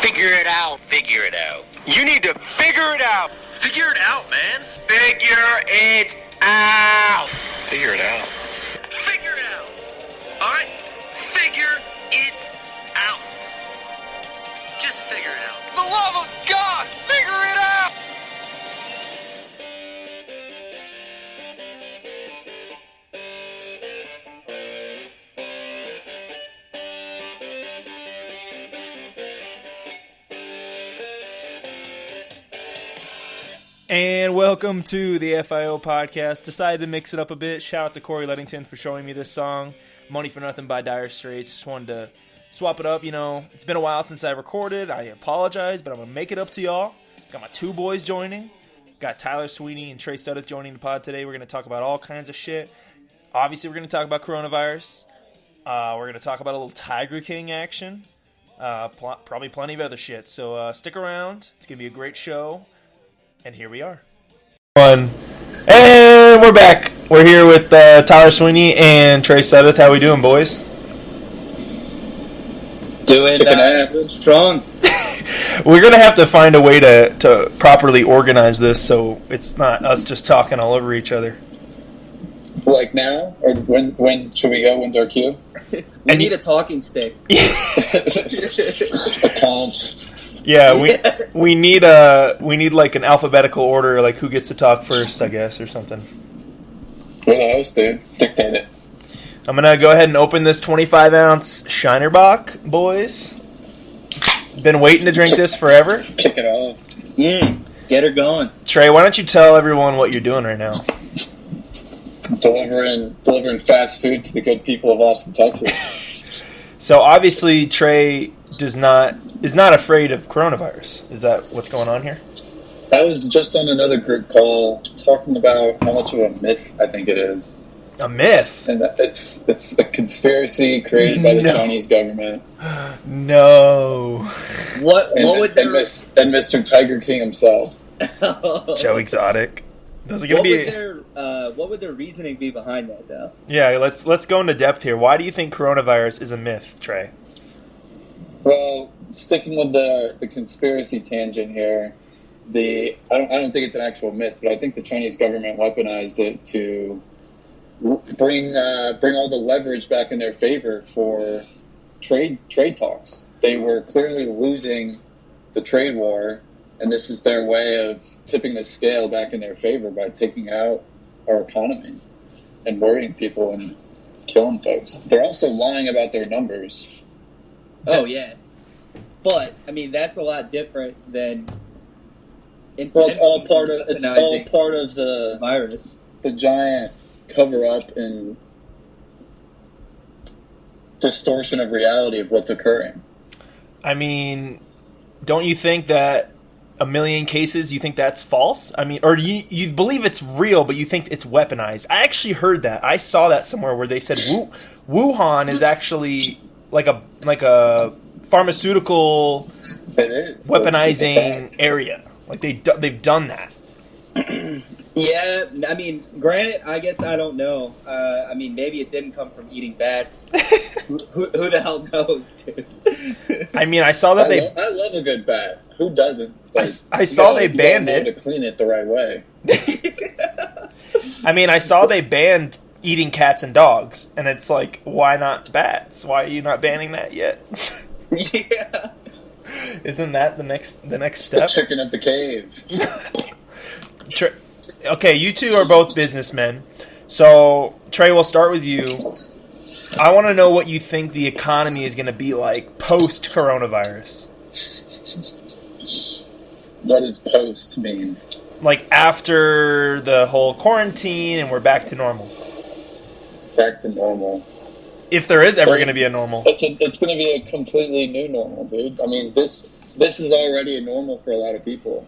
Figure it out. Figure it out. You need to figure it out. Figure it out, man. Figure it out. Figure it out. Figure it out. All right? Figure it out. Just figure it out. For the love of God, figure it out. And welcome to the FIO podcast. Decided to mix it up a bit. Shout out to Corey Lettington for showing me this song, Money for Nothing by Dire Straits. Just wanted to swap it up, you know. It's been a while since I recorded. I apologize, but I'm going to make it up to y'all. Got my two boys joining. Got Tyler, Sweeny, and Trey Suddeth joining the pod today. We're going to talk about all kinds of shit. Obviously, we're going to talk about coronavirus. We're going to talk about a little Tiger King action. Probably plenty of other shit. So stick around. It's going to be a great show. And here we are. And we're back. We're here with Tyler Sweeny and Trey Suddeth. How we doing, boys? Doing strong. We're going to have to find a way to properly organize this so it's not us just talking all over each other. Like now? Or when should we go? When's our cue? We need a talking stick. A conch. Yeah, we need like an alphabetical order, like who gets to talk first, I guess, or something. We're the host, dude. Dictate it. I'm gonna go ahead and open this 25-ounce Shinerbach, boys. Been waiting to drink this forever. Kick it off. Get her going. Trey, why don't you tell everyone what you're doing right now? Delivering fast food to the good people of Austin, Texas. So obviously Trey is not afraid of coronavirus. Is that what's going on here? I was just on another group call talking about how much of a myth I think it is. A myth? And that it's a conspiracy created by the Chinese government. No. And Mr. Tiger King himself. Joe Exotic. What would their reasoning be behind that, though? Yeah, let's go into depth here. Why do you think coronavirus is a myth, Trey? Well, sticking with the conspiracy tangent here, I don't think it's an actual myth, but I think the Chinese government weaponized it to bring all the leverage back in their favor for trade talks. They were clearly losing the trade war, and this is their way of tipping the scale back in their favor by taking out our economy and worrying people and killing folks. They're also lying about their numbers. Oh, yeah. But, I mean, that's a lot different than... Well, it's all part of the virus. The giant cover-up and distortion of reality of what's occurring. I mean, don't you think that a million cases, you think that's false? I mean, or you believe it's real, but you think it's weaponized. I actually heard that. I saw that somewhere where they said Wuhan is actually like a pharmaceutical weaponizing area. Like they've done that. Yeah, I mean, granted, I guess I don't know. I mean, maybe it didn't come from eating bats. Who the hell knows, dude? I mean, I saw that I love a good bat. Who doesn't? I saw they banned it. To clean it the right way. I mean, I saw they banned eating cats and dogs, and it's like, why not bats? Why are you not banning that yet? Yeah. Isn't that the next step? The chicken of the cave. Okay, you two are both businessmen. So, Trey, we'll start with you. I want to know what you think the economy is going to be like post-coronavirus. What does post mean? Like after the whole quarantine and we're back to normal. Back to normal. If there is ever going to be a normal. It's going to be a completely new normal, dude. I mean, this is already a normal for a lot of people.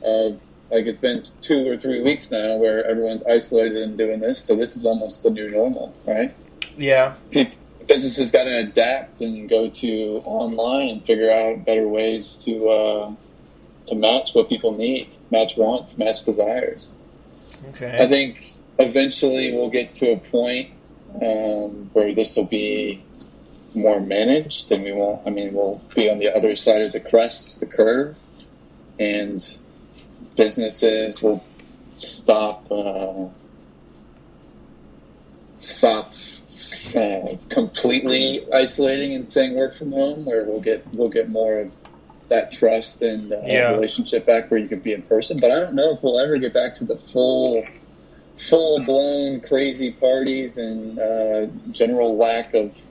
Like, it's been 2 or 3 weeks now where everyone's isolated and doing this, so this is almost the new normal, right? Yeah. Businesses got to adapt and go to online and figure out better ways to match what people need, match wants, match desires. Okay. I think eventually we'll get to a point where this will be more managed, and we won't. I mean, we'll be on the other side of the crest, the curve, and businesses will stop completely isolating and saying work from home, where we'll get more of that trust and relationship back where you could be in person. But I don't know if we'll ever get back to the full blown crazy parties and general lack of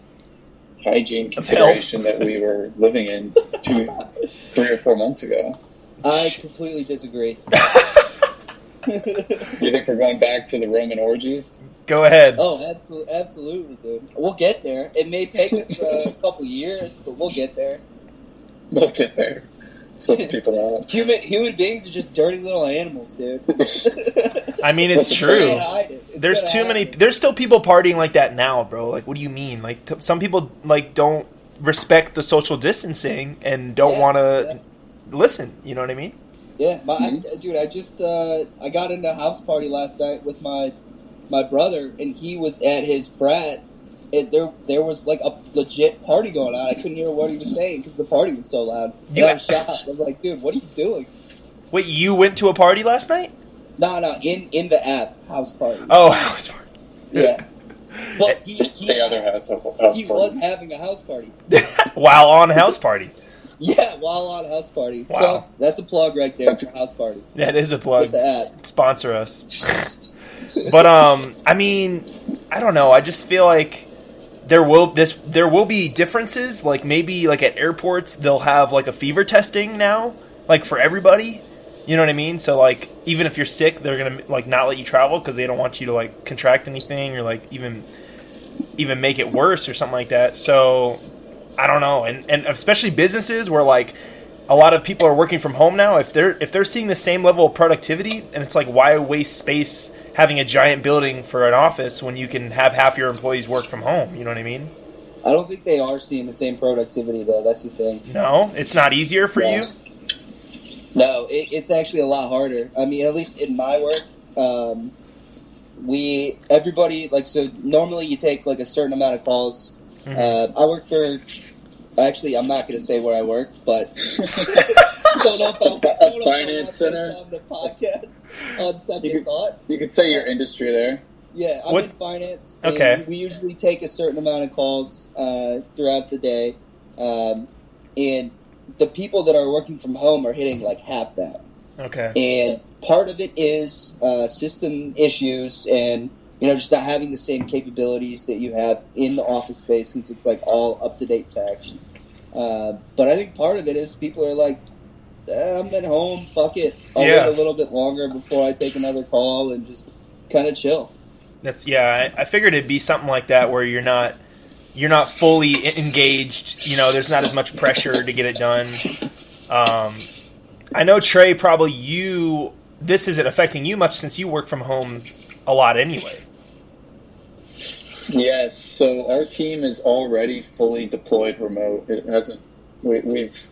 hygiene consideration that we were living in 3 or 4 months ago. I completely disagree. You think we're going back to the Roman orgies? Go ahead. Oh, absolutely, dude. We'll get there. It may take us a couple years, but we'll get there. We'll get there. That's what the people want. Human beings are just dirty little animals, dude. I mean, it's true. There's too many. There's still people partying like that now, bro. Like, what do you mean? Like, some people like don't respect the social distancing and don't want to listen. You know what I mean? Yeah, dude. I just I got into a house party last night with my brother, and he was at his frat. And there was like a legit party going on. I couldn't hear what he was saying because the party was so loud. And I was shocked. I was like, dude, what are you doing? Wait, you went to a party last night? No, in the app house party. Oh, house party. Yeah, but he was having a house party while on house party. Yeah, while on house party. Wow, so that's a plug right there for house party. That is a plug. With the app. Sponsor us. But I mean, I don't know. I just feel like there will be differences. Like maybe like at airports they'll have like a fever testing now, like for everybody. You know what I mean? So like even if you're sick, they're gonna like not let you travel because they don't want you to like contract anything or like even make it worse or something like that. So I don't know. And especially businesses where like a lot of people are working from home now. If they're seeing the same level of productivity, and it's like why waste space having a giant building for an office when you can have half your employees work from home? You know what I mean? I don't think they are seeing the same productivity though. That's the thing. No, it's not easier for you. No, it's actually a lot harder. I mean, at least in my work, everybody like so. Normally, you take like a certain amount of calls. Mm-hmm. I work for. Actually, I'm not going to say where I work, but don't know if finance center on the podcast on second thought. You could say your industry there. Yeah, I'm in finance. Okay. We usually take a certain amount of calls throughout the day, and the people that are working from home are hitting like half that. Okay. And part of it is system issues and just not having the same capabilities that you have in the office space since it's like all up-to-date tech. But I think part of it is people are like, I'm at home, fuck it. I'll wait a little bit longer before I take another call and just kind of chill. I figured it'd be something like that where you're not fully engaged. There's not as much pressure to get it done. I know, Trey, probably this isn't affecting you much since you work from home a lot anyway. Yes, so our team is already fully deployed remote. It hasn't. We've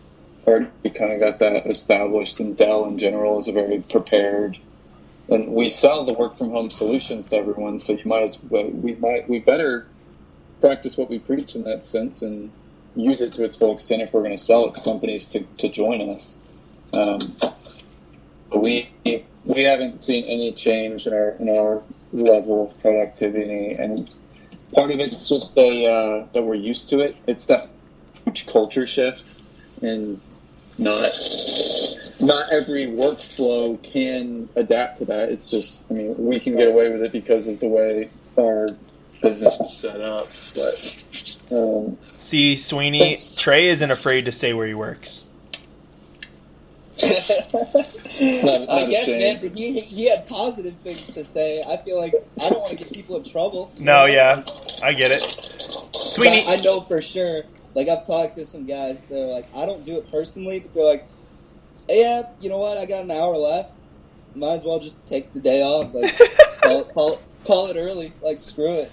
already kind of got that established, and Dell in general is a very prepared. And we sell the work from home solutions to everyone, so we better practice what we preach in that sense and use it to its full extent if we're going to sell it to companies to join us. But we haven't seen any change in our level of productivity, and part of it's just that we're used to it. It's that huge culture shift, and not every workflow can adapt to that. It's just, we can get away with it because of the way our business is set up. But see, Sweeny, Trey isn't afraid to say where he works. I guess, man, but he had positive things to say. I feel like I don't want to get people in trouble. No, yeah, I get it. Sweeny, I know for sure. Like, I've talked to some guys, they're like, I don't do it personally, but they're like, yeah, you know what, I got an hour left. Might as well just take the day off. Like, call it early. Like, screw it.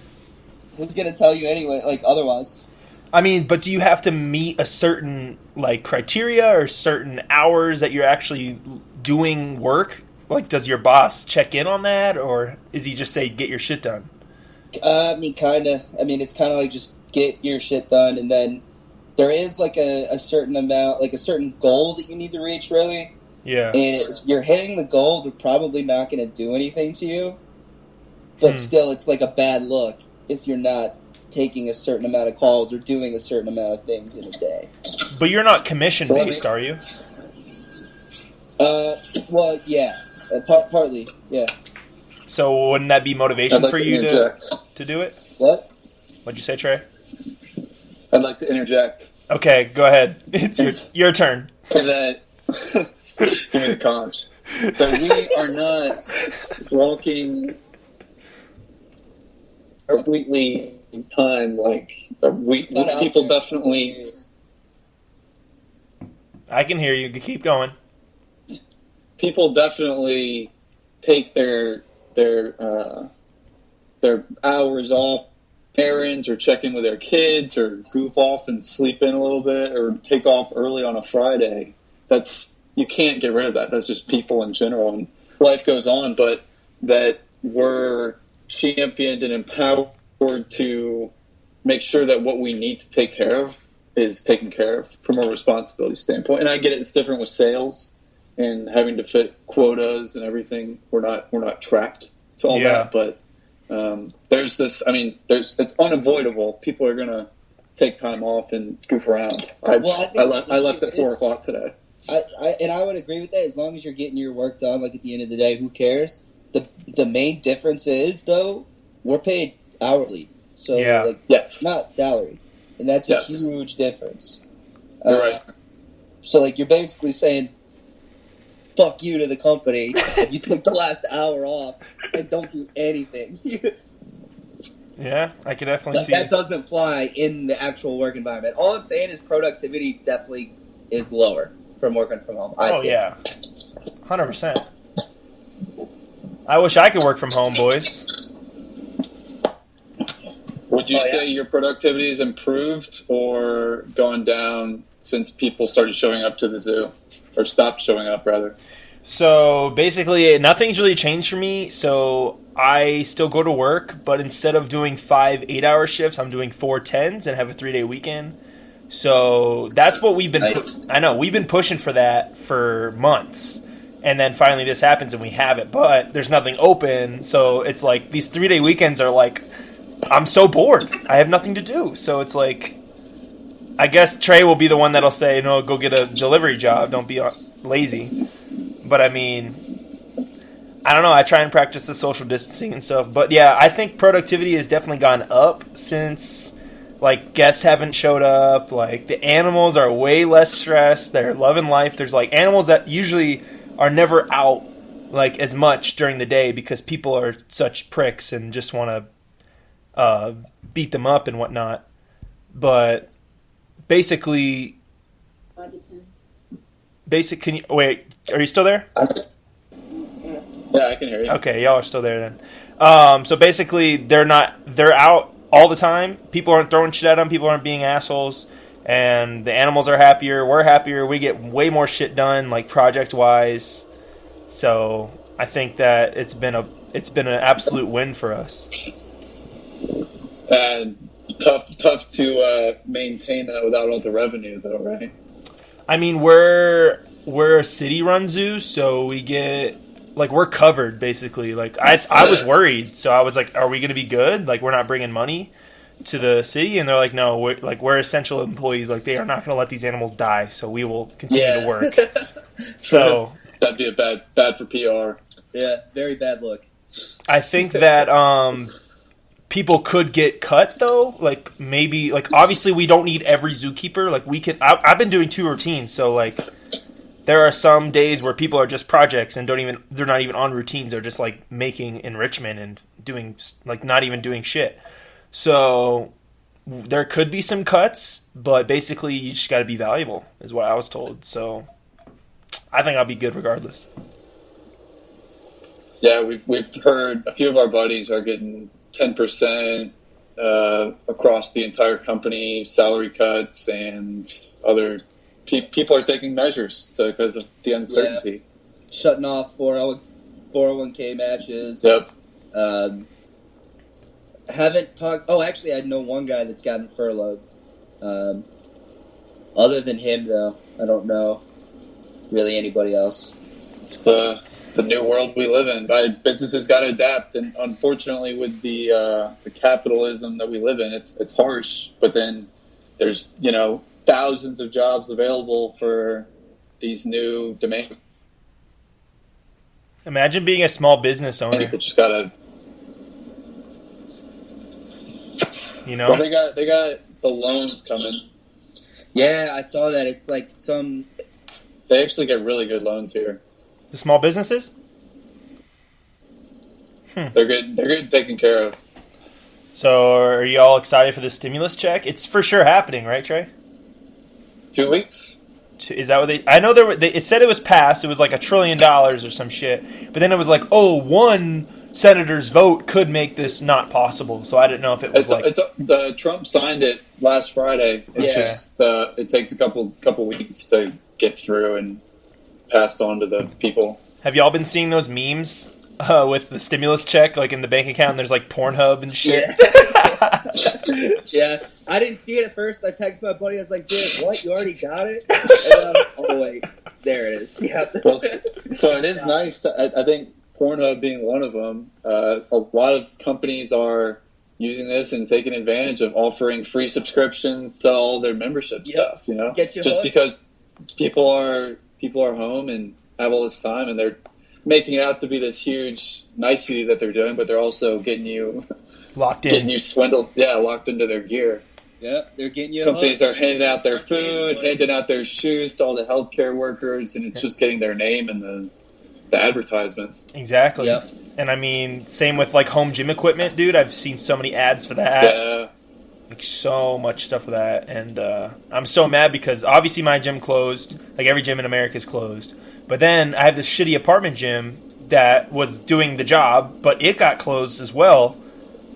Who's going to tell you anyway, like, otherwise? But do you have to meet a certain, like, criteria or certain hours that you're actually doing work? Like, does your boss check in on that, or is he just say, get your shit done? Kind of. It's kind of like just get your shit done, and then there is like a certain amount, like a certain goal that you need to reach, really. Yeah. And if you're hitting the goal, they're probably not going to do anything to you. But still, it's like a bad look if you're not taking a certain amount of calls or doing a certain amount of things in a day. But you're not commission-based, are you? Well, yeah. Partly, yeah. So wouldn't that be motivation like for to you interject. to do it? What? What'd you say, Trey? I'd like to interject. Okay, go ahead. It's your turn. So that, give me the comms. That we are not walking completely in time. Like people definitely. I can hear you. Keep going. People definitely take their hours off, errands, or check in with their kids, or goof off and sleep in a little bit, or take off early on a Friday. You can't get rid of that. That's just people in general, and life goes on. But that we're championed and empowered to make sure that what we need to take care of is taken care of from a responsibility standpoint. And I get it; it's different with sales and having to fit quotas and everything. We're not tracked to all that, but there's this. I mean, it's unavoidable. People are gonna take time off and goof around. I left at 4 o'clock today. I would agree with that. As long as you're getting your work done, like at the end of the day, who cares? The main difference is though we're paid hourly, so not salary, and that's a huge difference. You're right. So like you're basically saying, fuck you to the company if you take the last hour off and don't do anything. Yeah, I could definitely see that doesn't fly in the actual work environment. All I'm saying is productivity definitely is lower from working from home. I think. Yeah, 100%. I wish I could work from home, boys. Would you say your productivity has improved or gone down since people started showing up to the zoo? Or stopped showing up, rather? So, basically, nothing's really changed for me. So, I still go to work, but instead of doing 5 8-hour shifts, I'm doing 4 10s and have a 3-day weekend. So, that's what we've been... I know, we've been pushing for that for months. And then finally this happens and we have it. But there's nothing open, so it's like these 3-day weekends are like... I'm so bored. I have nothing to do. So it's like... I guess Trey will be the one that'll say, no, go get a delivery job. Don't be lazy. But, I mean, I don't know. I try and practice the social distancing and stuff. But, yeah, I think productivity has definitely gone up since, like, guests haven't showed up. Like, the animals are way less stressed. They're loving life. There's, like, animals that usually are never out, like, as much during the day because people are such pricks and just want to beat them up and whatnot. But... Basically, can you wait? Are you still there? Yeah, I can hear you. Okay, y'all are still there then. So basically, they're out all the time. People aren't throwing shit at them. People aren't being assholes, and the animals are happier. We're happier. We get way more shit done, like project wise. So I think that it's been an absolute win for us. Tough to maintain that without all the revenue, though, right? I mean, we're a city-run zoo, so we get we're covered basically. Like I was worried, so I was like, "Are we going to be good? Like we're not bringing money to the city?" And they're like, "No, we're essential employees. Like they are not going to let these animals die, so we will continue to work." So that'd be a bad for PR. Yeah, very bad look. I think that people could get cut though. Like maybe obviously we don't need every zookeeper. Like we can. I've been doing 2 routines, so like there are some days where people are just projects and they're not even on routines. They're just like making enrichment and doing not even doing shit. So there could be some cuts, but basically you just got to be valuable is what I was told. So I think I'll be good regardless. Yeah, we've heard a few of our buddies are getting 10% across the entire company, salary cuts, and other people are taking measures because of the uncertainty. Yeah. Shutting off 401k matches. Yep. Haven't talked. Oh, actually, I know one guy that's gotten furloughed. Other than him, though, I don't know really anybody else. It's the new world we live in. Businesses got to adapt, and unfortunately, with the capitalism that we live in, it's harsh. But then there's thousands of jobs available for these new demands. Imagine being a small business owner. People just gotta, Well, they got the loans coming. Yeah, I saw that. It's like They actually get really good loans here. The small businesses? They're good taken care of. So are you all excited for the stimulus check? It's for sure happening, right, Trey? 2 weeks. Is that what they... I know it said it was passed. It was like $1 trillion or some shit. But then it was like, one senator's vote could make this not possible. So I didn't know if it was the Trump signed it last Friday. It's just it takes a couple weeks to get through and pass on to the people. Have y'all been seeing those memes with the stimulus check, like in the bank account, and there's like Pornhub and shit? Yeah. I didn't see it at first. I texted my buddy. I was like, dude, what? You already got it? And oh, wait. There it is. Yeah. Well, so it is nice. I think Pornhub being one of them, a lot of companies are using this and taking advantage of offering free subscriptions to all their membership stuff, Get you just hooked. because people are home and have all this time, and they're making it out to be this huge nicety that they're doing, but they're also getting you locked in, getting you swindled, locked into their gear. Yeah, they're getting you. Companies are handing out their food, handing out their shoes to all the healthcare workers, and it's just getting their name in the advertisements. Exactly. Yep. And I mean, same with like home gym equipment, dude. I've seen so many ads for that. Yeah. Like so much stuff for that, and I'm so mad because obviously my gym closed. Like every gym in America is closed. But then I have this shitty apartment gym that was doing the job, but it got closed as well.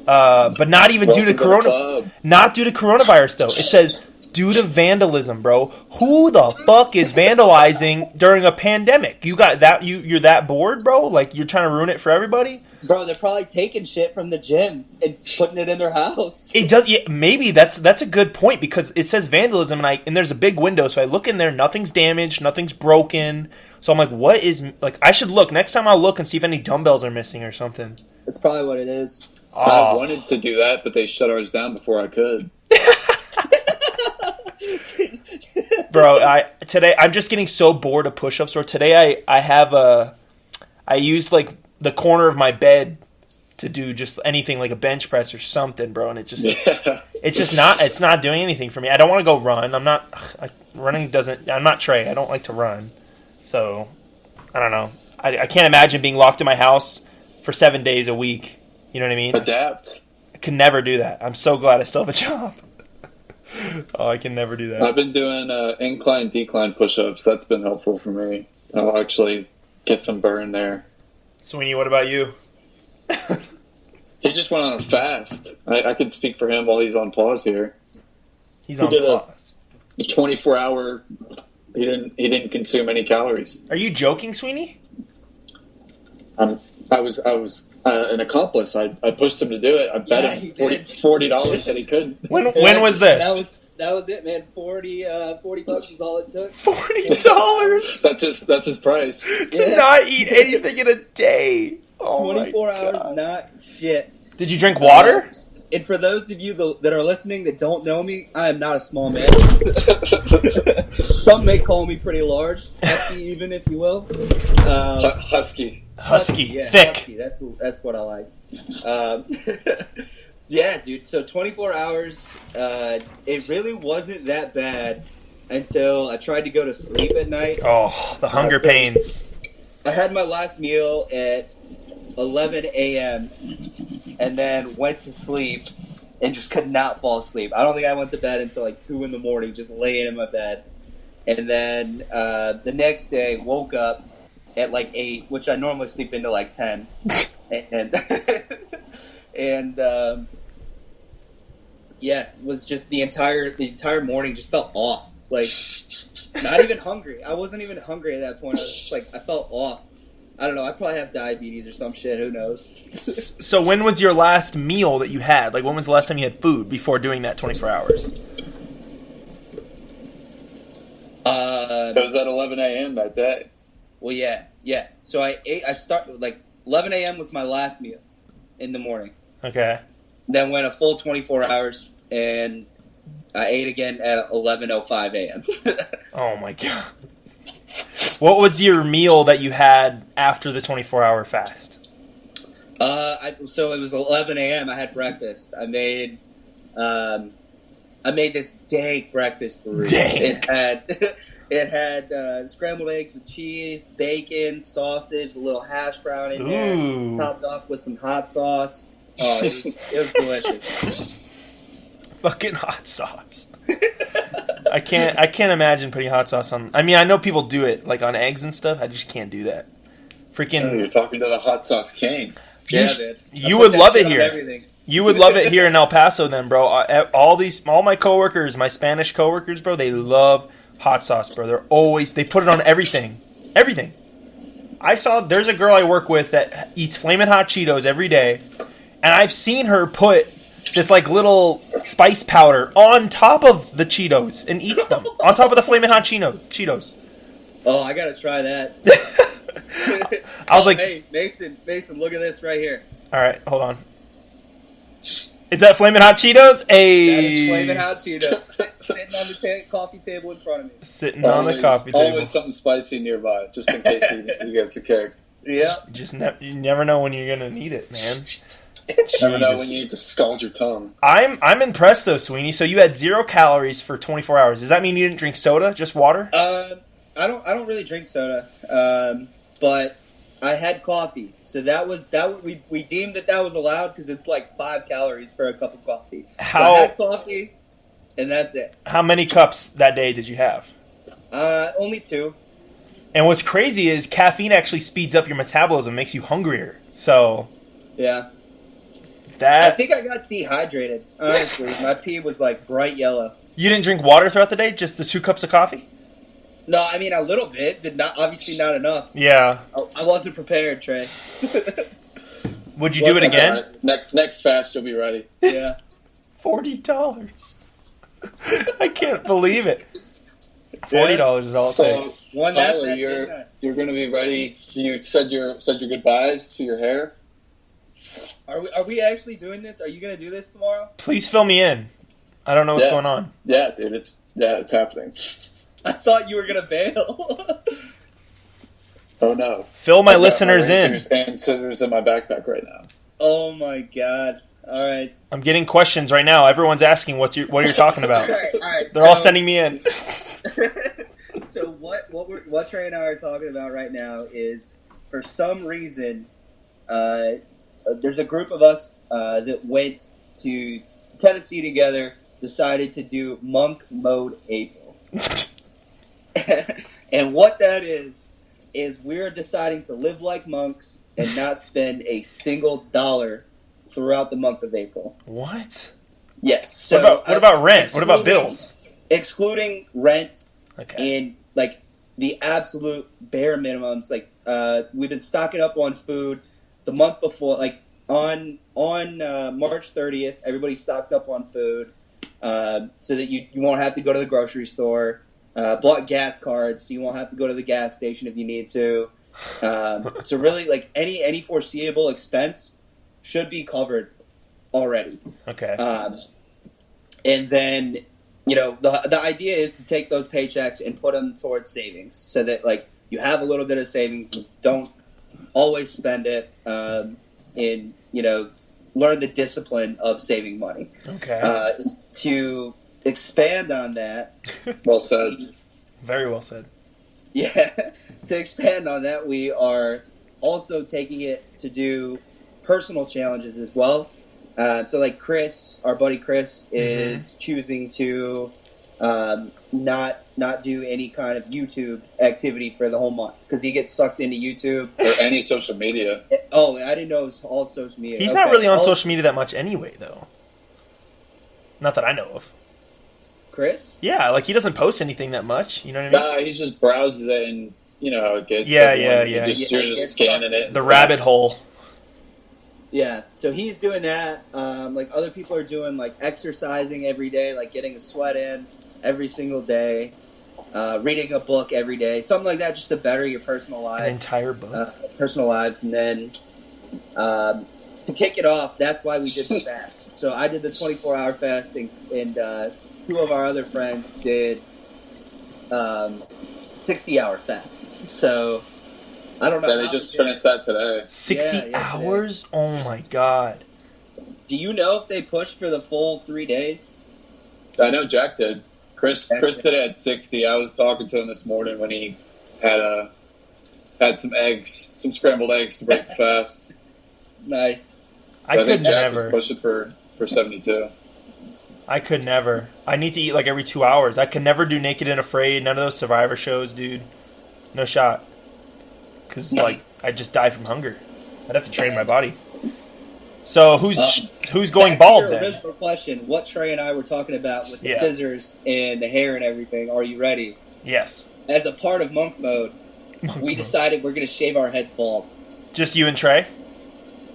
But not even due to not due to coronavirus though. It says due to vandalism, bro. Who the fuck is vandalizing during a pandemic? You got that? You're that bored, bro? Like you're trying to ruin it for everybody? Bro, they're probably taking shit from the gym and putting it in their house. It does. Yeah, maybe that's a good point because it says vandalism and there's a big window, so I look in there. Nothing's damaged. Nothing's broken. So I'm like, what is like? I should look next time. I'll look and see if any dumbbells are missing or something. That's probably what it is. I wanted to do that, but they shut ours down before I could. Bro, today I'm just getting so bored of push-ups. Or today I used like the corner of my bed to do just anything like a bench press or something, bro. And it's not doing anything for me. I don't want to go run. I'm not Trey. I don't like to run. So I don't know. I can't imagine being locked in my house for 7 days a week. You know what I mean? Adapt. I can never do that. I'm so glad I still have a job. I can never do that. I've been doing incline, decline push-ups. That's been helpful for me. I'll actually get some burn there. Sweeny, what about you? He just went on a fast. I could speak for him while he's on pause here. He's on pause. A 24-hour. He didn't consume any calories. Are you joking, Sweeny? I was an accomplice. I pushed him to do it. I bet him $40 that he couldn't. When was this? That was it, man. $40 is all it took. $40. That's his price. To not eat anything in a day. 24 hours, not shit. Did you drink water? And for those of you that are listening that don't know me, I am not a small man. Some may call me pretty large, hefty even, if you will. Husky, yeah, thick. Husky, that's what I like. Yeah, dude. So 24 hours. It really wasn't that bad until I tried to go to sleep at night. Oh, the hunger pains. I had my last meal at 11 a.m. and then went to sleep and just could not fall asleep. I don't think I went to bed until like 2 in the morning, just laying in my bed. And then the next day, woke up at like 8, which I normally sleep into like 10. And yeah, it was just the entire morning just felt off. Like, not even hungry. I wasn't even hungry at that point. I was just like, I felt off. I don't know. I probably have diabetes or some shit. Who knows? So when was your last meal that you had? Like, when was the last time you had food before doing that 24 hours? It was at 11 a.m. that day. Well, yeah. So I started, like, 11 a.m. was my last meal in the morning. Okay. Then went a full 24 hours, and I ate again at 11:05 a.m. Oh, my God. What was your meal that you had after the 24-hour fast? So it was 11 a.m. I had breakfast. I made this dank breakfast burrito. Dank. It had scrambled eggs with cheese, bacon, sausage, a little hash brown in Ooh. there, topped off with some hot sauce. Oh, it was delicious. Fucking hot sauce. I can't imagine putting hot sauce on. I mean, I know people do it like on eggs and stuff. I just can't do that. Freaking. Oh, you're talking to the hot sauce king. Yeah, man. You would love it here. You would love it here in El Paso, then, bro. All my coworkers, my Spanish coworkers, bro, they love hot sauce, bro. They put it on everything. Everything. There's a girl I work with that eats Flamin' Hot Cheetos every day, and I've seen her put this like little spice powder on top of the Cheetos and eats them on top of the Flamin' Hot Cheetos. Oh, I gotta try that. I was like, hey, Mason, look at this right here. All right, hold on. Is that Flamin' Hot Cheetos? Hey. That is Flamin' Hot Cheetos. Sitting on the coffee table in front of me. Sitting on the coffee table. Always something spicy nearby, just in case you guys are cared. Yeah. You never know when you're going to need it, man. Never know when you need to scald your tongue. I'm impressed, though, Sweeny. So you had 0 calories for 24 hours. Does that mean you didn't drink soda, just water? I don't really drink soda, but I had coffee, so we deemed that was allowed because it's like 5 calories for a cup of coffee. So I had coffee, and that's it. How many cups that day did you have? Only 2. And what's crazy is caffeine actually speeds up your metabolism, makes you hungrier. So yeah, I think I got dehydrated. Honestly, my pee was like bright yellow. You didn't drink water throughout the day? Just the 2 cups of coffee? No, I mean a little bit. Obviously not enough. Yeah. I wasn't prepared, Trey. Would you do it again? Right. Next fast, you'll be ready. Yeah. $40. I can't believe it. $40 is all it takes. Tyler, you're going to be ready. You said your goodbyes to your hair. Are we actually doing this? Are you going to do this tomorrow? Please fill me in. I don't know what's going on. Yeah, dude, it's happening. I thought you were going to bail. Oh, no. Fill my listeners in. And scissors in my backpack right now. Oh, my God. All right. I'm getting questions right now. Everyone's asking what you're talking about. All right, They're all sending me in. So what Trey and I are talking about right now is, for some reason, there's a group of us that went to Tennessee together, decided to do Monk Mode April. And what that is we're deciding to live like monks and not spend a single dollar throughout the month of April. What? Yes. So what about rent? What about bills? Excluding rent, okay, and like the absolute bare minimums. Like we've been stocking up on food the month before. Like on March 30th, everybody stocked up on food so that you won't have to go to the grocery store. Bought gas cards, so you won't have to go to the gas station if you need to. So really, like any foreseeable expense should be covered already. Okay. And then, the idea is to take those paychecks and put them towards savings, so that like you have a little bit of savings. You don't always spend it, and learn the discipline of saving money. Okay. To expand on that. Well said. Very well said. Yeah. To expand on that, we are also taking it to do personal challenges as well. So like Chris, our buddy Chris, is choosing to not do any kind of YouTube activity for the whole month because he gets sucked into YouTube. Or any social media. Oh, I didn't know it was all social media. He's not really on social media that much anyway, though. Not that I know of. Chris? Yeah, like he doesn't post anything that much. You know what I mean? Nah, he just browses it and you know how it gets. Yeah, Everyone, yeah. You're just scanning it. The rabbit hole. Yeah, so he's doing that. Like other people are doing like exercising every day, like getting a sweat in every single day, reading a book every day, something like that, just to better your personal life. An entire book. Personal lives, and then to kick it off, that's why we did the fast. So I did the 24-hour fast, and two of our other friends did 60-hour fast. So I don't know. Yeah, they just finished that today. 60 hours? Today. Oh my god. Do you know if they pushed for the full 3 days? I know Jack did. Chris today had 60. I was talking to him this morning when he had some eggs, some scrambled eggs to break the fast. Nice. I think could Jack never. was pushing for 72. I could never. I need to eat like every 2 hours. I could never do Naked and Afraid. None of those Survivor shows, dude. No shot. Because, like, I'd just die from hunger. I'd have to train my body. So, who's going bald, your then? original question, what Trey and I were talking about with the Yeah. scissors and the hair and everything, are you ready? Yes. As a part of monk mode, we decided we're going to shave our heads bald. Just you and Trey?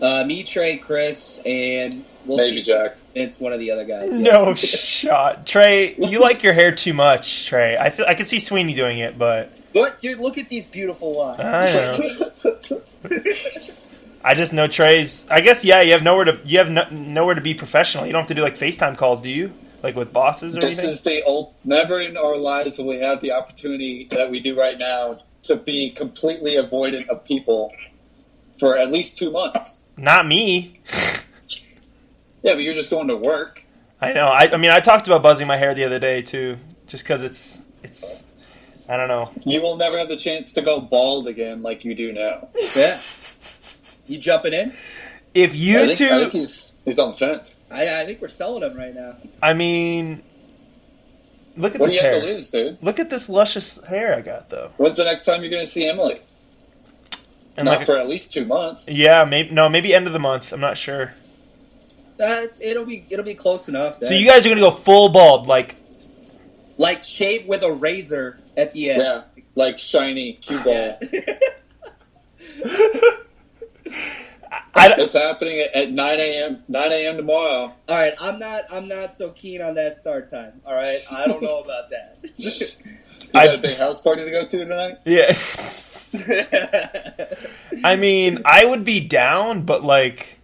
Me, Trey, Chris, and we'll Maybe see. Jack. It's one of the other guys. No shot. Trey, you like your hair too much, Trey. I can see Sweeny doing it, but... But, dude, look at these beautiful locks. I know. I just know Trey's... I guess, yeah, you have nowhere to be professional. You don't have to do, like, FaceTime calls, do you? Like, with bosses or This anything? is the old... Never in our lives will we have the opportunity that we do right now to be completely avoidant of people for at least 2 months. Not me. Yeah, but you're just going to work. I know. I mean, I talked about buzzing my hair the other day, too. Just because it's... I don't know. You will never have the chance to go bald again like you do now. Yeah. You jumping in? If you I think two... he's on the fence. I think we're selling them right now. I mean... Look at What do this you hair. have to lose, dude? Look at this luscious hair I got, though. When's the next time you're going to see Emily? And Not like for at least 2 months. Yeah, maybe end of the month. I'm not sure. It'll be close enough. Then. So you guys are gonna go full bald, like shave with a razor at the end. Yeah, like shiny cue ball. It's happening at 9 a.m. 9 a.m. tomorrow. All right, I'm not so keen on that start time. All right, I don't know about that. You got a big house party to go to tonight? Yeah. I mean, I would be down, but like,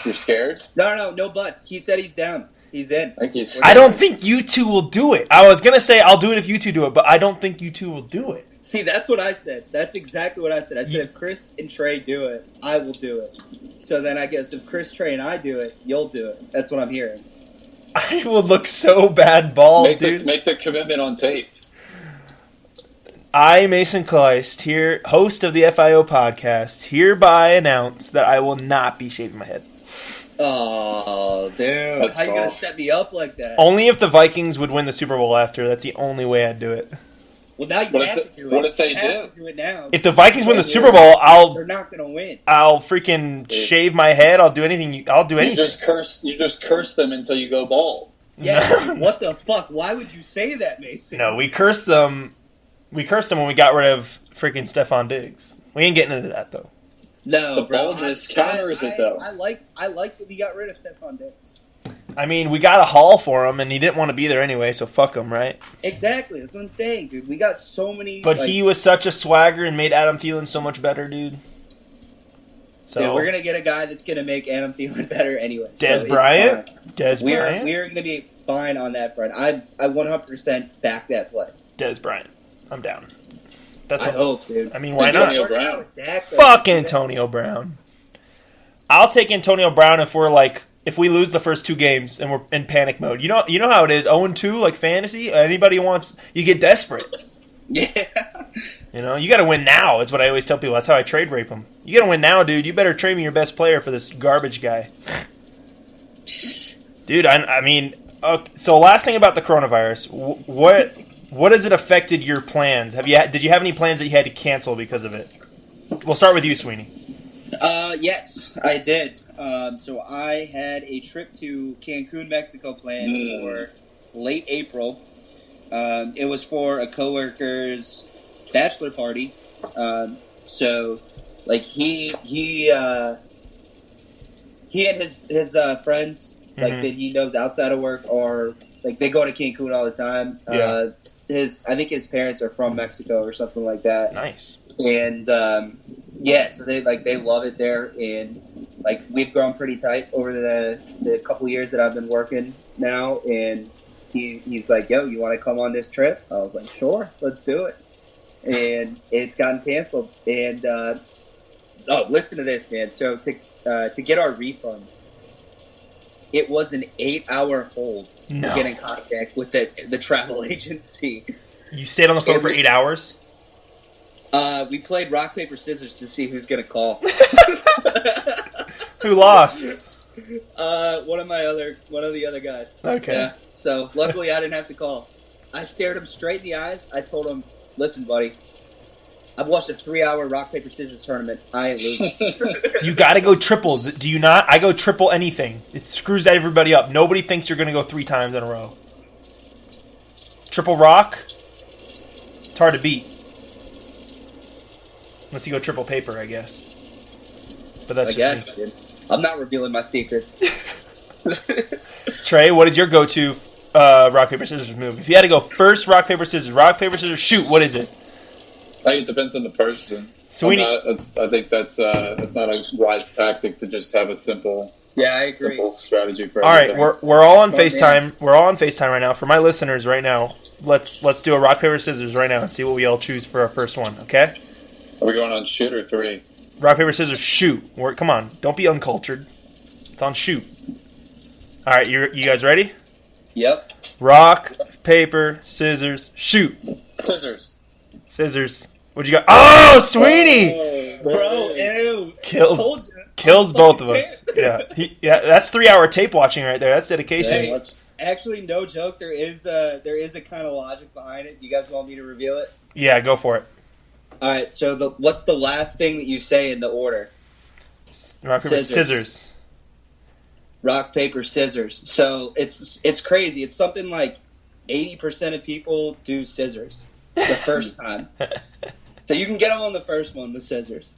You're scared? No buts. He said he's down. He's in. I don't think you two will do it. I was gonna say I'll do it if you two do it, but I don't think you two will do it. See, that's what I said. That's exactly what I said. I said if Chris and Trey do it, I will do it. So then I guess if Chris, Trey, and I do it, you'll do it. That's what I'm hearing. I will look so bad bald, dude. Make the commitment on tape. I, Mason Kleist, here, host of the FIO podcast, hereby announce that I will not be shaving my head. Oh, dude. That's How you going to soft. set me up like that? Only if the Vikings would win the Super Bowl after. That's the only way I'd do it. Well, now you What have if to do what it. if they You have do? to do it now. If the Vikings win the Well, Super Bowl, They're not going to win. I'll freaking shave my head. I'll do anything. I'll do You anything. just curse them until you go bald. Yeah, dude, what the fuck? Why would you say that, Mason? No, we cursed them. We cursed them when we got rid of freaking Stephon Diggs. We ain't getting into that though. No, The bro. baldness counters it, though. I like that we got rid of Stephon Diggs. I mean, we got a haul for him, and he didn't want to be there anyway, so fuck him, right? Exactly. That's what I'm saying, dude. We got so many. But he was such a swagger and made Adam Thielen so much better, dude. So Dude, we're gonna get a guy that's gonna make Adam Thielen better anyway. Des Bryant. We're gonna be fine on that front. I 100% back that play. Des Bryant. I'm down. That's I hope, dude. I mean, why Antonio not? Brown. Exactly. Fuck Antonio Brown. I'll take Antonio Brown if we lose the first 2 games and we're in panic mode. You know how it is. 0-2, like fantasy. Anybody wants, you get desperate. Yeah. You got to win now. It's what I always tell people. That's how I trade rape them. You got to win now, dude. You better trade me your best player for this garbage guy. Dude, I mean, so last thing about the coronavirus, what has it affected your plans? Did you have any plans that you had to cancel because of it? We'll start with you, Sweeny. Yes, I did. So I had a trip to Cancun, Mexico planned for late April. It was for a coworker's bachelor party. So like he and his friends like that he knows outside of work are like they go to Cancun all the time. Yeah. I think his parents are from Mexico or something like that. Nice. And so they love it there, and like we've grown pretty tight over the couple years that I've been working now. And he's like, "Yo, you want to come on this trip?" I was like, "Sure, let's do it." And it's gotten canceled. And listen to this, man. So to get our refund, it was an 8-hour hold to get in contact with the travel agency. You stayed on the phone for 8 hours? We played rock, paper, scissors to see who's going to call. Who lost? One of the other guys. Okay. Yeah. So luckily I didn't have to call. I stared him straight in the eyes. I told him, "Listen, buddy, I've watched a 3-hour rock, paper, scissors tournament. I ain't losing." You got to go triples. Do you not? I go triple anything. It screws everybody up. Nobody thinks you're going to go 3 times in a row. Triple rock? It's hard to beat. Unless you go triple paper, I guess. But that's I guess, dude. I'm not revealing my secrets. Trey, what is your go-to rock, paper, scissors move? If you had to go first rock, paper, scissors, shoot, what is it? I think it depends on the person. Sweeny. I think that's not a wise tactic to just have a simple strategy for everything. All right, we're all on FaceTime. We're all on FaceTime right now. For my listeners right now, let's do a rock, paper, scissors right now and see what we all choose for our first one, okay? Are we going on shoot or 3? Rock, paper, scissors, shoot. Come on, don't be uncultured. It's on shoot. All right, you guys ready? Yep. Rock, paper, scissors, shoot. Scissors. What'd you got? Oh, Sweeny! Bro, ew. Kills both of us. Yeah. That's 3-hour tape watching right there. That's dedication. Hey, actually, no joke. There is a kind of logic behind it. You guys want me to reveal it? Yeah, go for it. All right. So what's the last thing that you say in the order? Rock, paper, scissors. Rock, paper, scissors. So it's crazy. It's something like 80% of people do scissors the first time. So you can get them on the first one with scissors.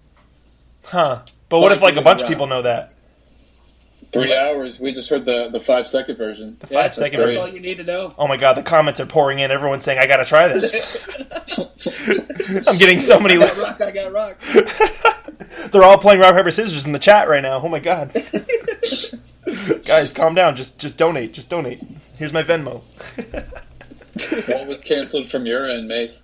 Huh. But what if like a bunch of people know that? 3 hours. We just heard the 5-second version. The 5-second version. That's all you need to know. Oh my god, the comments are pouring in. Everyone's saying, I gotta try this. I'm getting so many... I got rock. They're all playing rock, paper, scissors in the chat right now. Oh my god. Guys, calm down. Just donate. Just donate. Here's my Venmo. What was canceled from your end, Mace?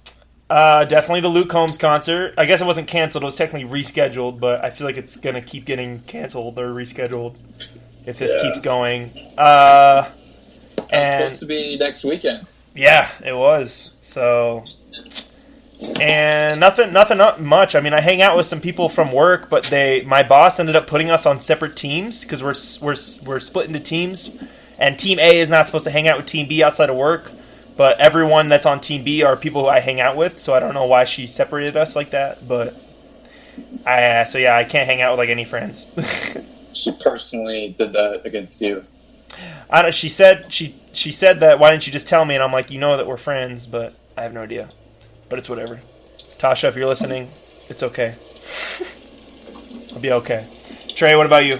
Definitely the Luke Combs concert. I guess it wasn't canceled. It was technically rescheduled, but I feel like it's going to keep getting canceled or rescheduled if this keeps going. It's supposed to be next weekend. Yeah, it was. So, and nothing much. I mean, I hang out with some people from work, but my boss ended up putting us on separate teams because we're split into teams, and Team A is not supposed to hang out with Team B outside of work. But everyone that's on Team B are people who I hang out with, so I don't know why she separated us like that. But I can't hang out with like any friends. She personally did that against you. I don't. She said that. Why didn't you just tell me? And I'm like, you know that we're friends, but I have no idea. But it's whatever. Tasha, if you're listening, it's okay. I'll be okay. Trey, what about you?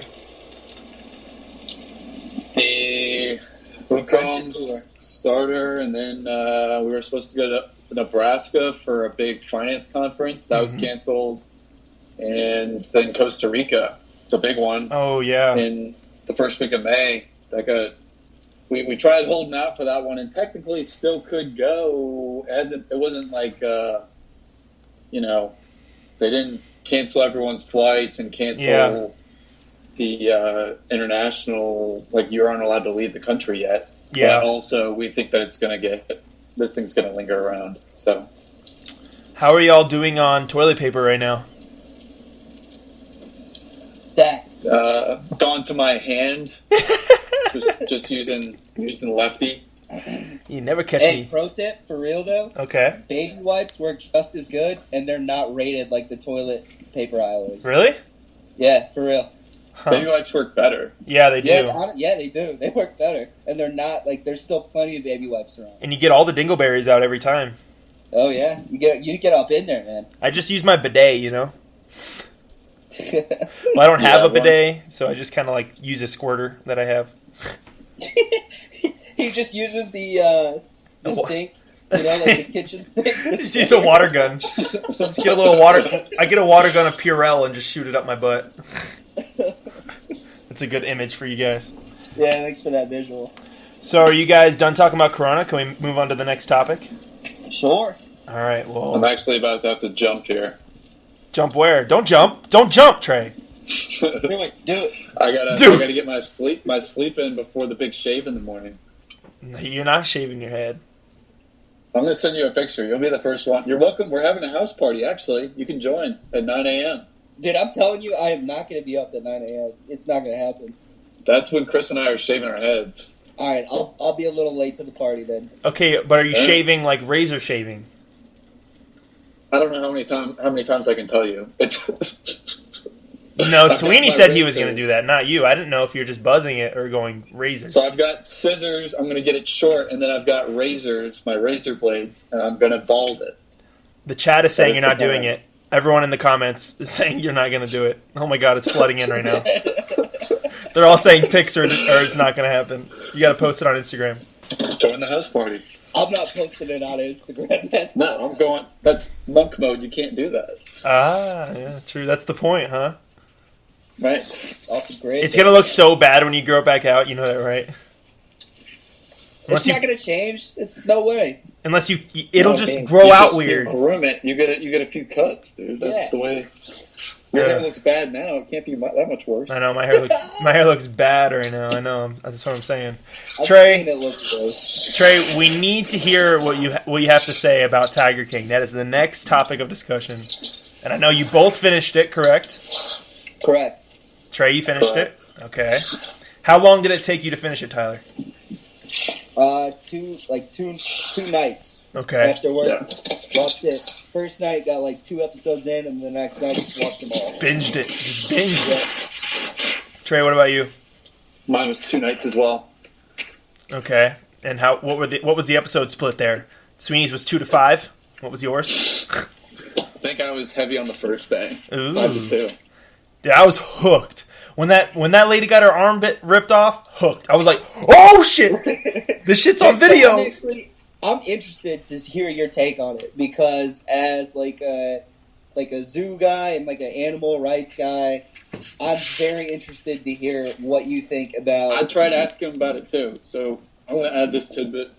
The Luke Combs starter, and then we were supposed to go to Nebraska for a big finance conference. That was canceled. And then Costa Rica, the big one. Oh, yeah. In the first week of May. We tried holding out for that one, and technically still could go. It wasn't like, they didn't cancel everyone's flights and cancel the international, like you aren't allowed to leave the country yet. Yeah. But also, we think that this thing's going to linger around. So, how are y'all doing on toilet paper right now? Gone to my hand. just using lefty. You never catch me. me. Pro tip, for real though. Okay. Baby wipes work just as good, and they're not rated like the toilet paper aisle is. Really? Yeah, for real. Huh. Baby wipes work better. Yeah, they do. Yeah, they do. They work better. And they're not, there's still plenty of baby wipes around. And you get all the dingleberries out every time. Oh yeah, you get up in there, man. I just use my bidet, you know. Well, I don't have a bidet, so I just kind of like use a squirter that I have. He just uses the sink, like the kitchen sink. Just use a water gun. Just get a little water. I get a water gun of Purell and just shoot it up my butt. That's a good image for you guys. Yeah, thanks for that visual. So, are you guys done talking about Corona? Can we move on to the next topic? Sure. All right. Well, I'm actually about to have to jump here. Jump where? Don't jump! Don't jump, Trey. Do it. I gotta get my sleep in before the big shave in the morning. You're not shaving your head. I'm gonna send you a picture. You'll be the first one. You're welcome. We're having a house party. Actually, you can join at 9 a.m. Dude, I'm telling you, I am not going to be up at 9 a.m. It's not going to happen. That's when Chris and I are shaving our heads. All right, I'll be a little late to the party then. Okay, but are you shaving like razor shaving? I don't know how many times I can tell you. It's No, Sweeny said he was razors. going to do that, not you. I didn't know if you were just buzzing it or going razor. So I've got scissors. I'm going to get it short, and then I've got razors, my razor blades, and I'm going to bald it. The chat is saying That is you're not the doing plan. it. Everyone in the comments is saying you're not going to do it. Oh my god, it's flooding in right now. They're all saying pics or it's not going to happen. You got to post it on Instagram. Join the house party. I'm not posting it on Instagram. That's monk mode. You can't do that. Ah, yeah, true. That's the point, huh? Right? Off the grid. It's going to look so bad when you grow back out. You know that, right? It's not going to change. It's no way. Unless it'll No, just man. grow out You weird. groom it. You get a few cuts, dude. That's the way. Your hair looks bad now. It can't be that much worse. I know my hair looks bad right now. I know. That's what I'm saying. I've Trey, seen it look gross. Trey, we need to hear what you have to say about Tiger King. That is the next topic of discussion. And I know you both finished it, correct? Correct. Trey, you finished Correct. it? Okay. How long did it take you to finish it, Tyler? Two nights. Okay. After work, watched it. First night, got like 2 episodes in, and the next night, just watched them all. Binged it. Just binged Yeah. it. Trey, what about you? Mine was 2 nights as well. Okay. And what was the episode split there? Sweeney's was 2 to 5. What was yours? I think I was heavy on the first day. Ooh. 5 to 2. Dude, I was hooked. When that lady got her arm ripped off, hooked. I was like, oh shit! This shit's on video. Honestly, I'm interested to hear your take on it because as like a zoo guy and like an animal rights guy, I'm very interested to hear what you think about. I tried asking him about it too, so I want to add this tidbit.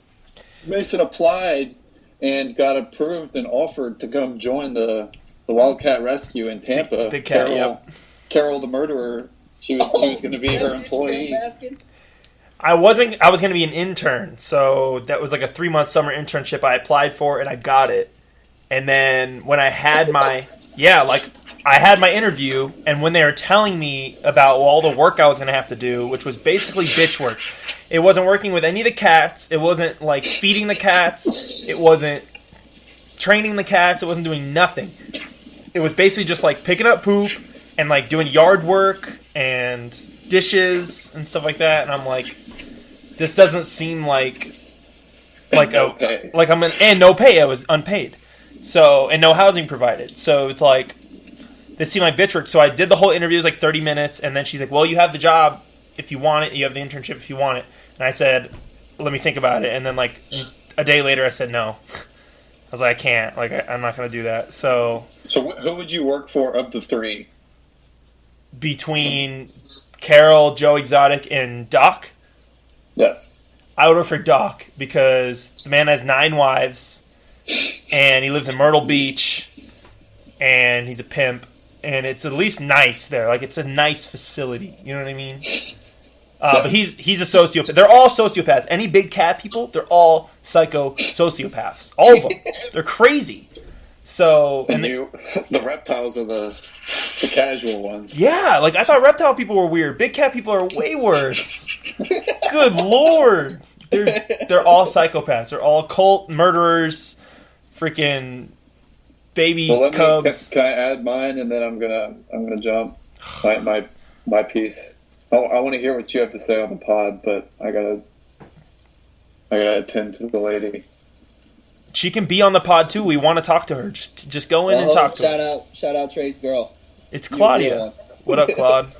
Mason applied and got approved and offered to come join the Wildcat Rescue in Tampa. Big cat, Carol the murderer. She was going to be her employee. I was going to be an intern, so that was like a 3-month summer internship I applied for, and I got it. And then when I had I had my interview, and when they were telling me about all the work I was going to have to do, which was basically bitch work, it wasn't working with any of the cats, it wasn't like feeding the cats, it wasn't training the cats, it wasn't doing nothing. It was basically just like picking up poop and like doing yard work and dishes and stuff like that, and I'm like, this doesn't seem like no pay. And no pay. I was unpaid, so and no housing provided. So it's like this seemed like bitch work. So I did the whole interview. It was like 30 minutes, and then she's like, "Well, you have the job if you want it. You have the internship if you want it." And I said, "Let me think about it." And then like a day later, I said no. I was like, I can't. Like I'm not going to do that. So who would you work for of the 3? Between Carol, Joe Exotic, and Doc, Yes. I would work for Doc because the man has 9 wives, and he lives in Myrtle Beach, and he's a pimp, and it's at least nice there. Like, it's a nice facility. You know what I mean? But he's a sociopath. They're all sociopaths. Any big cat people, they're all psycho sociopaths. All of them. They're crazy. So, the reptiles are the casual ones. Yeah, like I thought reptile people were weird. Big cat people are way worse. Good lord. They're all psychopaths. They're all cult murderers, freaking baby cubs. Can I add mine and then I'm gonna jump my piece. I want to hear what you have to say on the pod, but I gotta attend to the lady. She can be on the pod too. We want to talk to her. Just go in and talk to her. Shout out Trey's girl. It's Claudia. What up, Claude?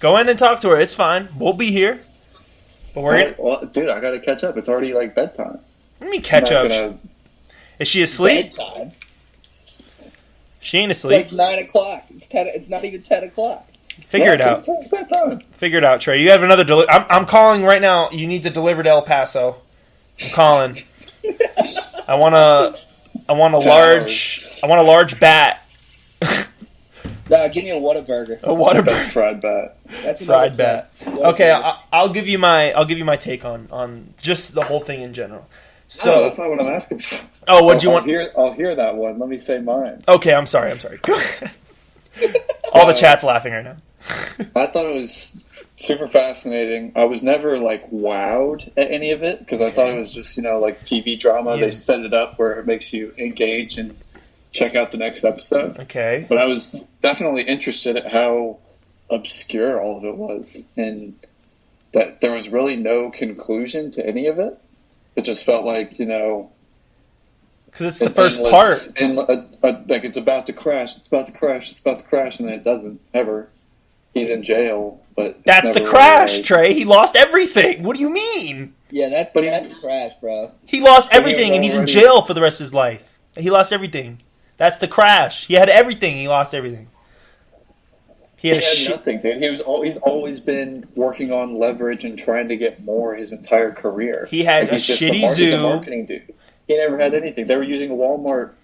Go in and talk to her. It's fine. We'll be here. But we're well, dude, I gotta catch up. It's already like bedtime. What do you mean catch up? Is she asleep? Bedtime. She ain't asleep. It's like 9 o'clock. It's not even 10 o'clock. Figure it out. It's bedtime. Figure it out, Trey. You have another I'm calling right now. You need to deliver to El Paso. I'm calling. I want a large bat. Nah, give me a Whataburger. A Whataburger. That's fried bat. That's fried bat. Okay, Whataburger. I'll give you my take on just the whole thing in general. So No, that's not what I'm asking for. Oh, what do you want? I'll hear that one. Let me say mine. Okay, I'm sorry. Go ahead. All the chat's laughing right now. I thought it was super fascinating. I was never like wowed at any of it because I thought it was just like TV drama. Yeah. They set it up where it makes you engage and check out the next episode. Okay. But I was definitely interested at how obscure all of it was and that there was really no conclusion to any of it. It just felt like, because it's the first part. And like it's about to crash, it's about to crash, and then it doesn't ever. He's in jail, but that's the crash, Trey. He lost everything. What do you mean? Yeah, that's the crash, bro. He lost everything, and he's in jail for the rest of his life. He lost everything. That's the crash. He had everything. He lost everything. He had nothing, dude. He's always been working on leverage and trying to get more his entire career. He had a shitty zoo. He's a marketing dude. He never had anything. They were using Walmart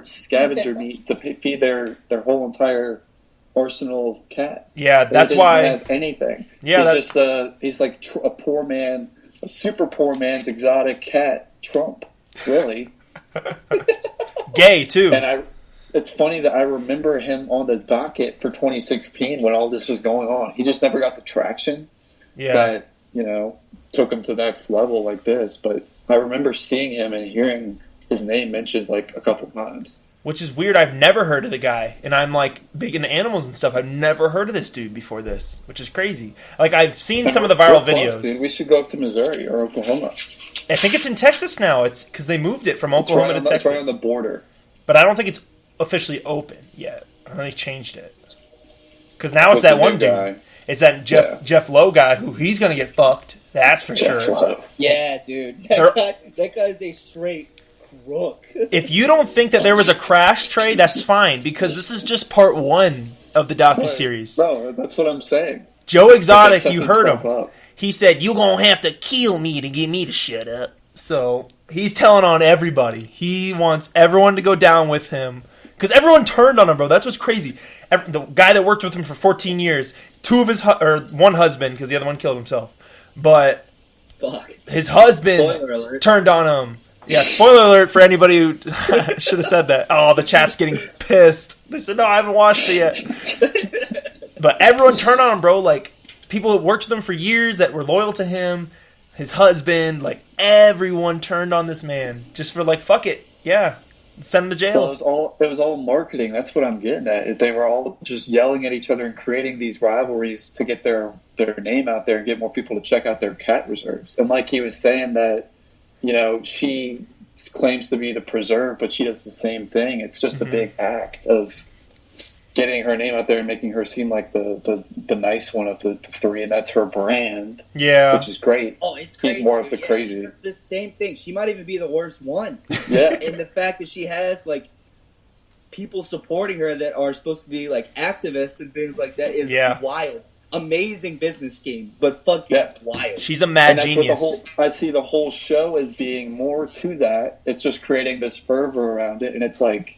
scavenger meat to feed their whole entire arsenal of cats. Yeah, that's why. He didn't have anything. Yeah, he's like a poor man, a super poor man's exotic cat. Trump, really. Gay too. And it's funny that I remember him on the docket for 2016 when all this was going on. He just never got the traction that, took him to the next level like this. But I remember seeing him and hearing his name mentioned like a couple times. Which is weird. I've never heard of the guy. And I'm like big into animals and stuff. I've never heard of this dude before this, which is crazy. Like I've seen some of the viral videos. Dude. We should go up to Missouri or Oklahoma. I think it's in Texas now. It's because they moved it from Oklahoma to Texas. It's right on the border. But I don't think it's officially open yet. I think they changed it. Because now it's that one dude. It's that Jeff Lowe guy who he's going to get fucked. That's for sure. Lowe. Yeah, dude. That guy's a straight crook. If you don't think that there was a crash, Trey, that's fine. Because this is just part one of the docuseries. No, that's what I'm saying. Joe Exotic, you heard him. He said, "You gonna have to kill me to get me to shut up." So he's telling on everybody. He wants everyone to go down with him. Because everyone turned on him, bro. That's what's crazy. The guy that worked with him for 14 years, one husband, because the other one killed himself. But his husband turned on him. Yeah, spoiler alert for anybody who should have said that. Oh, the chat's getting pissed. They said, no, I haven't watched it yet. But everyone turned on him, bro. Like, people that worked with him for years that were loyal to him, his husband, like, everyone turned on this man. Just for, like, fuck it. Yeah. Send him to jail. Well, it was all marketing. That's what I'm getting at. They were all just yelling at each other and creating these rivalries to get their name out there and get more people to check out their cat reserves. And like he was saying that, she claims to be the preserve, but she does the same thing. It's just a big act of getting her name out there and making her seem like the nice one of the three, and that's her brand. Yeah. Which is great. Oh, it's crazy. He's more of the crazy. It's the same thing. She might even be the worst one. Yeah. And the fact that she has, like, people supporting her that are supposed to be, like, activists and things like that is wild. Amazing business scheme, but fucking wild. She's a mad genius. I see the whole show as being more to that. It's just creating this fervor around it, and it's like,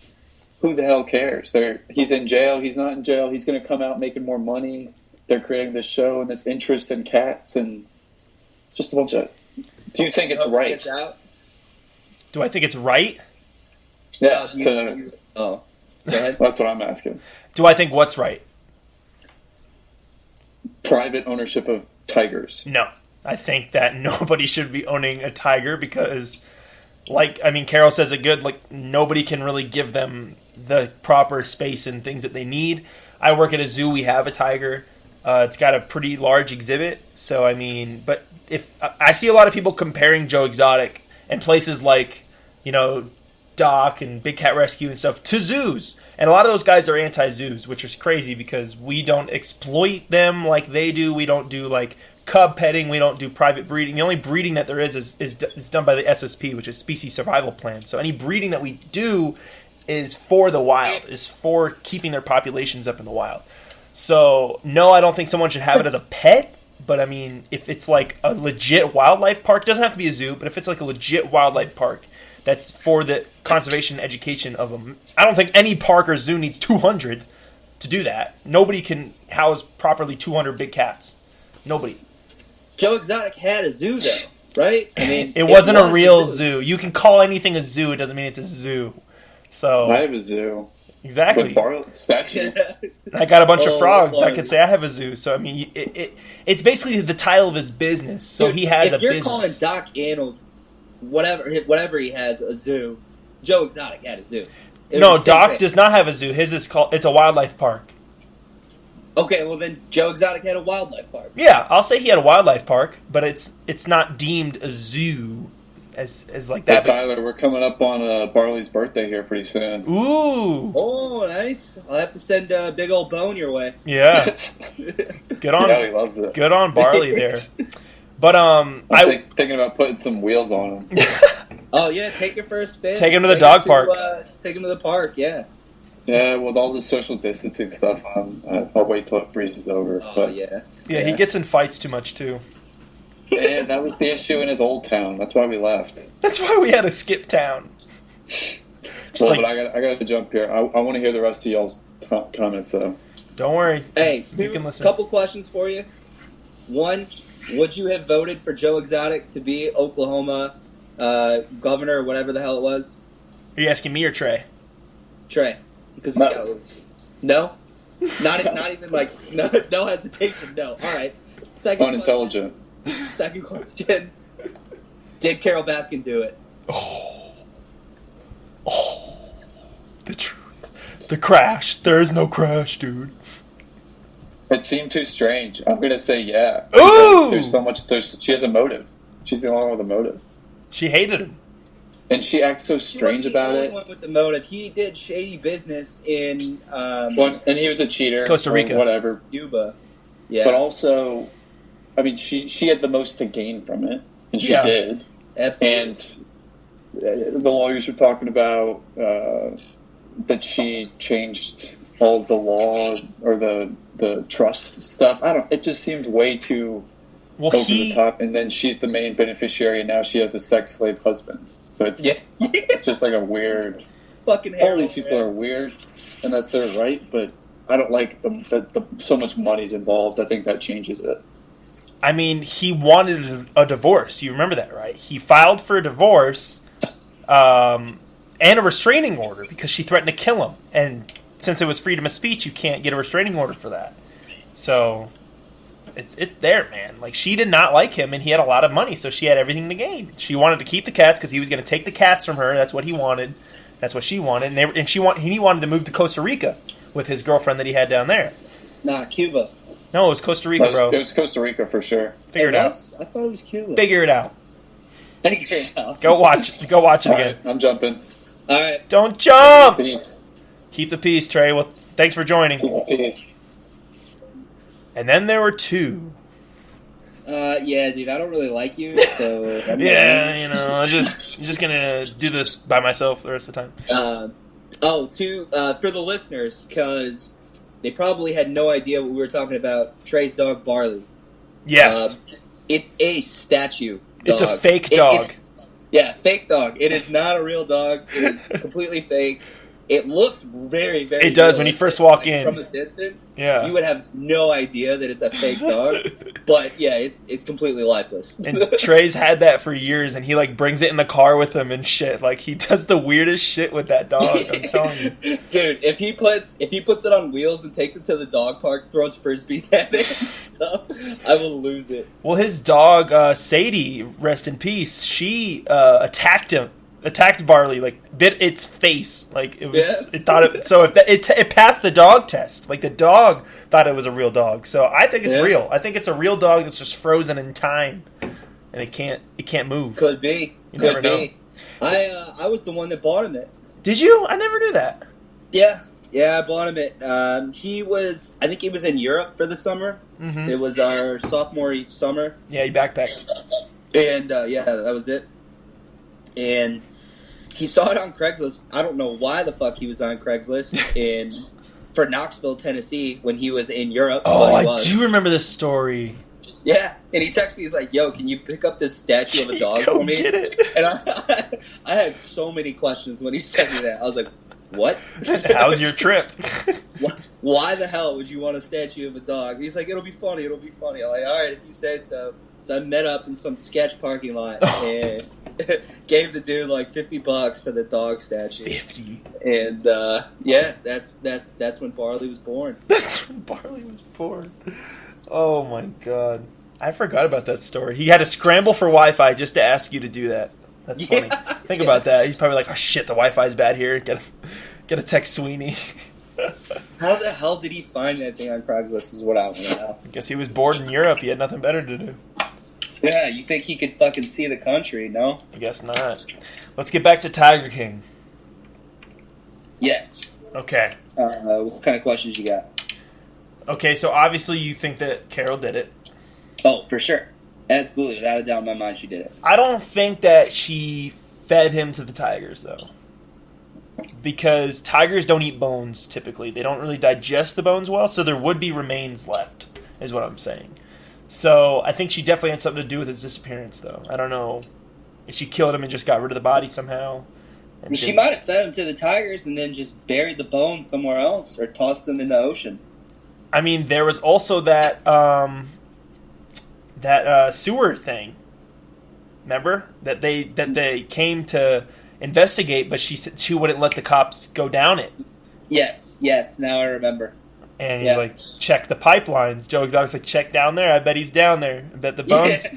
who the hell cares? He's in jail. He's not in jail. He's going to come out making more money. They're creating this show and this interest in cats and just a bunch of... Do you think it's right? Do I think it's right? Yeah. Go ahead. That's what I'm asking. Do I think what's right? Private ownership of tigers. No. I think that nobody should be owning a tiger because, Carol says it good, nobody can really give them the proper space and things that they need. I work at a zoo. We have a tiger. It's got a pretty large exhibit. So, but if I see a lot of people comparing Joe Exotic and places like, Doc and Big Cat Rescue and stuff to zoos. And a lot of those guys are anti-zoos, which is crazy because we don't exploit them like they do. We don't do like cub petting. We don't do private breeding. The only breeding that there is done by the SSP, which is Species Survival Plan. So any breeding that we do is for the wild, is for keeping their populations up in the wild. So no, I don't think someone should have it as a pet. But I mean, if it's like a legit wildlife park, it doesn't have to be a zoo, but if it's like a legit wildlife park that's for the conservation and education of them, I don't think any park or zoo needs 200 to do that. Nobody can house properly 200 big cats. Nobody. Joe Exotic had a zoo, though, right? I mean, it wasn't a real zoo. You can call anything a zoo. It doesn't mean it's a zoo. So I have a zoo. Exactly. With Barley statue. I got a bunch of frogs. I could say I have a zoo. So I mean, it's basically the title of his business. So Dude, he has a business. If you're calling Doc Annals, whatever he has, a zoo, Joe Exotic had a zoo. No, Doc does not have a zoo. His is called. It's a wildlife park. Okay, well then Joe Exotic had a wildlife park. Yeah, I'll say he had a wildlife park, but it's not deemed a zoo as like that. Hey, Tyler, we're coming up on Barley's birthday here pretty soon. Ooh. Oh, nice. I'll have to send a big old bone your way. Yeah. Good on. Yeah, he loves it. Good on Barley there. But I'm thinking about putting some wheels on him. Oh yeah, take your first spin. Take him to the dog park. Take him to the park. Yeah. Yeah, with all the social distancing stuff, I'll wait till it breezes over. Oh but, yeah, he gets in fights too much too. And that was the issue in his old town. That's why we left. That's why we had to skip town. But I got to jump here. I want to hear the rest of y'all's comments, though. Don't worry. Hey, you can listen. Couple questions for you. One, would you have voted for Joe Exotic to be Oklahoma governor or whatever the hell it was? Are you asking me or Trey? Trey, because no, not even like no hesitation. No. All right. Unintelligent. Second question: did Carol Baskin do it? Oh, the truth. The crash. There is no crash, dude. It seemed too strange. I'm gonna say yeah. Ooh! There's so much. She has a motive. She's the only one with a motive. She hated him, and she acts so strange about it. One with the motive. He did shady business in. And he was a cheater. Costa Rica, whatever. Cuba. Yeah. But also, I mean, she had the most to gain from it, and she did. Absolutely. And the lawyers were talking about that she changed all the law or the trust stuff. It just seemed way too over the top. And then she's the main beneficiary, and now she has a sex slave husband. So it's just like a weird. Fucking all these people are weird, and that's their right. But I don't like that so much money's involved. I think that changes it. I mean, he wanted a divorce. You remember that, right? He filed for a divorce and a restraining order because she threatened to kill him. And since it was freedom of speech, you can't get a restraining order for that. So it's there, man. Like, she did not like him, and he had a lot of money, so she had everything to gain. She wanted to keep the cats because he was going to take the cats from her. That's what he wanted. That's what she wanted. And he wanted to move to Costa Rica with his girlfriend that he had down there. Nah, Cuba. No, it was Costa Rica, bro. It was Costa Rica for sure. Figure it out. I thought it was Cuba. Figure it out. Figure it out. Go watch it again. Right, I'm jumping. All right. Don't jump! Peace. Keep the peace, Trey. Well, thanks for joining. Peace. And then there were two. Yeah, dude, I don't really like you, so... I'm just gonna do this by myself the rest of the time. For the listeners, because they probably had no idea what we were talking about, Trey's dog, Barley. Yes. It's a statue dog. It's a fake dog. Fake dog. It is not a real dog. It is completely fake. It looks very, very It does when you first walk in. From a distance, yeah, you would have no idea that it's a fake dog. But, yeah, it's completely lifeless. And Trey's had that for years, and he, like, brings it in the car with him and shit. Like, he does the weirdest shit with that dog, I'm telling you. Dude, if he puts it on wheels and takes it to the dog park, throws Frisbees at it and stuff, I will lose it. Well, his dog, Sadie, rest in peace, she attacked Barley, like, bit its face. Like, it was, it thought it, so if it passed the dog test. Like, the dog thought it was a real dog. So I think it's real. I think it's a real dog that's just frozen in time. And it can't move. Could be. You never Could know. be. I was the one that bought him it. Did you? I never knew that. Yeah, I bought him it. I think he was in Europe for the summer. Mm-hmm. It was our sophomore summer. Yeah, you backpacked. And, that was it. And he saw it on Craigslist. I don't know why the fuck he was on Craigslist for Knoxville, Tennessee, when he was in Europe. Oh, I do remember this story. Yeah, and he texted me, he's like, yo, can you pick up this statue of a dog Go for me? get it. And I had so many questions when he sent me that. I was like, what? How's your trip? Why the hell would you want a statue of a dog? He's like, it'll be funny. I'm like, all right, if you say so. So I met up in some sketch parking lot and gave the dude like $50 for the dog statue. 50. And that's when Barley was born. That's when Barley was born. Oh my god. I forgot about that story. He had to scramble for Wi-Fi just to ask you to do that. That's funny. Think about that. He's probably like, oh shit, the Wi-Fi's bad here. Gotta text Sweeny. How the hell did he find that thing on Craigslist is what I want to know. I guess he was bored in Europe. He had nothing better to do. Yeah, you think he could fucking see the country, no? I guess not. Let's get back to Tiger King. Yes. Okay. What kind of questions you got? Okay, so obviously you think that Carol did it. Oh, for sure. Absolutely. Without a doubt in my mind, she did it. I don't think that she fed him to the tigers, though. Because tigers don't eat bones, typically. They don't really digest the bones well, so there would be remains left, is what I'm saying. So I think she definitely had something to do with his disappearance, though. I don't know if she killed him and just got rid of the body somehow. She might have fed him to the tigers and then just buried the bones somewhere else or tossed them in the ocean. I mean, there was also that sewer thing. Remember that they came to investigate, but she said she wouldn't let the cops go down it. Yes. Now I remember. And he's like, check the pipelines. Joe Exotic's like, check down there. I bet he's down there. I bet the bones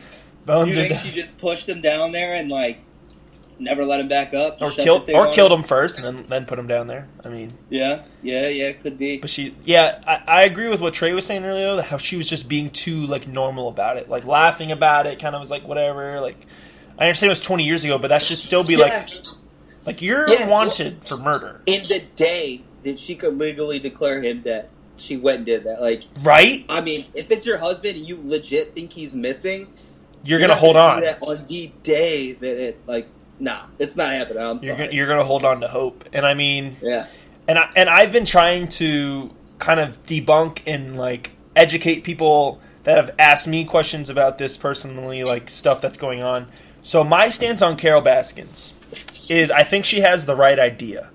You think she just pushed him down there and like never let him back up, or killed him first and then put him down there? I mean, yeah, could be. But I agree with what Trey was saying earlier. How she was just being too like normal about it, like laughing about it. Kind of was like whatever. Like I understand it was 20 years ago, but that should still be like you're wanted for murder. In the day that she could legally declare him dead, she went and did that. Like, right? I mean, if it's your husband and you legit think he's missing, you're gonna hold on. Do that on the day that it like. Nah, it's not happening. I'm sorry. You're gonna hold on to hope, and I mean, yeah. And I've been trying to kind of debunk and like educate people that have asked me questions about this personally, like stuff that's going on. So my stance on Carol Baskins is I think she has the right idea.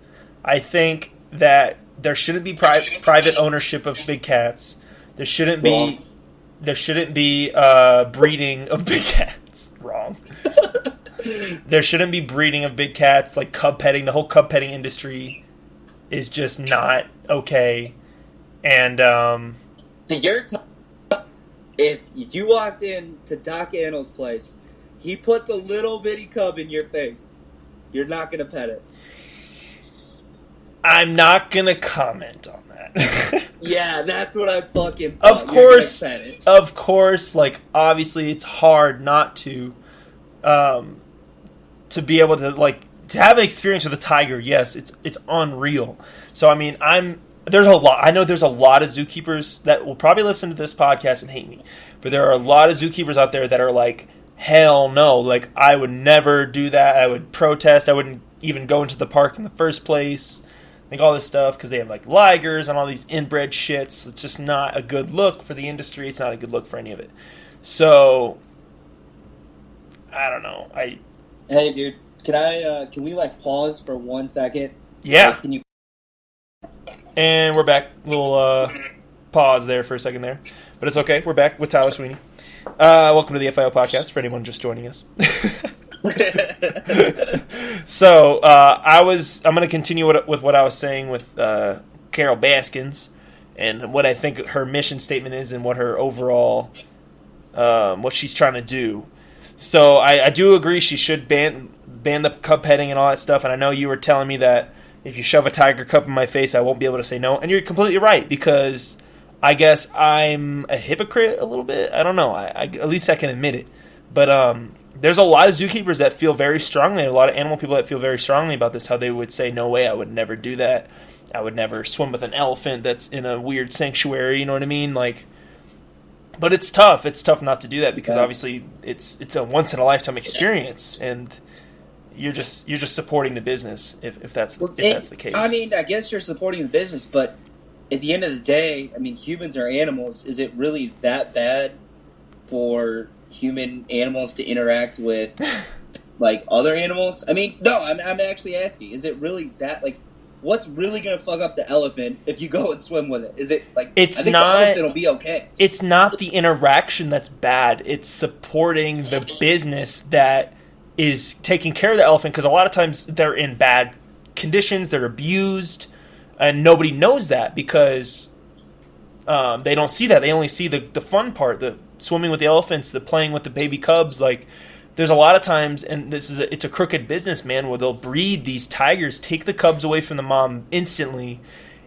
I think that there shouldn't be private ownership of big cats. There shouldn't be breeding of big cats. Wrong. There shouldn't be breeding of big cats, like cub petting. The whole cub petting industry is just not okay. And so if you walked in to Doc Annal's place, he puts a little bitty cub in your face, you're not gonna pet it. I'm not gonna comment on that. Yeah, that's what I fucking thought. Of course, like obviously it's hard not to be able to like to have an experience with a tiger. Yes, it's unreal. So I mean, I know there's a lot of zookeepers that will probably listen to this podcast and hate me, but there are a lot of zookeepers out there that are like, hell no, like I would never do that. I would protest. I wouldn't even go into the park in the first place. Like all this stuff because they have like ligers and all these inbred shits. It's just not a good look for the industry. It's not a good look for any of it. So I don't know. Hey, dude, can we like pause for 1 second? Yeah. Can you? And we're back. Little pause there for a second there, but it's okay. We're back with Tyler Sweeny. Welcome to the FIO podcast for anyone just joining us. So I'm going to continue with what I was saying with Carol Baskins and what I think her mission statement is and what her overall what she's trying to do. So I do agree she should ban the cub petting and all that stuff. And I know you were telling me that if you shove a tiger cub in my face, I won't be able to say no. And you're completely right because I guess I'm a hypocrite a little bit. I don't know. I at least I can admit it. But there's a lot of zookeepers that feel very strongly, a lot of animal people that feel very strongly about this, how they would say, no way, I would never do that. I would never swim with an elephant that's in a weird sanctuary, you know what I mean? Like, but it's tough. It's tough not to do that because obviously it's a once in a lifetime experience, and you're just supporting the business if that's the case. I mean, I guess you're supporting the business, but at the end of the day, I mean, humans are animals. Is it really that bad for human animals to interact with like other animals? I mean, no, I'm actually asking, is it really that, like, what's really going to fuck up the elephant if you go and swim with it? Is it like, I think the elephant will be okay. It's not the interaction that's bad. It's supporting the business that is taking care of the elephant, because a lot of times they're in bad conditions, they're abused, and nobody knows that because they don't see that. They only see the fun part, the swimming with the elephants, the playing with the baby cubs. Like, there's a lot of times, and it's a crooked business, man, where they'll breed these tigers, take the cubs away from the mom instantly,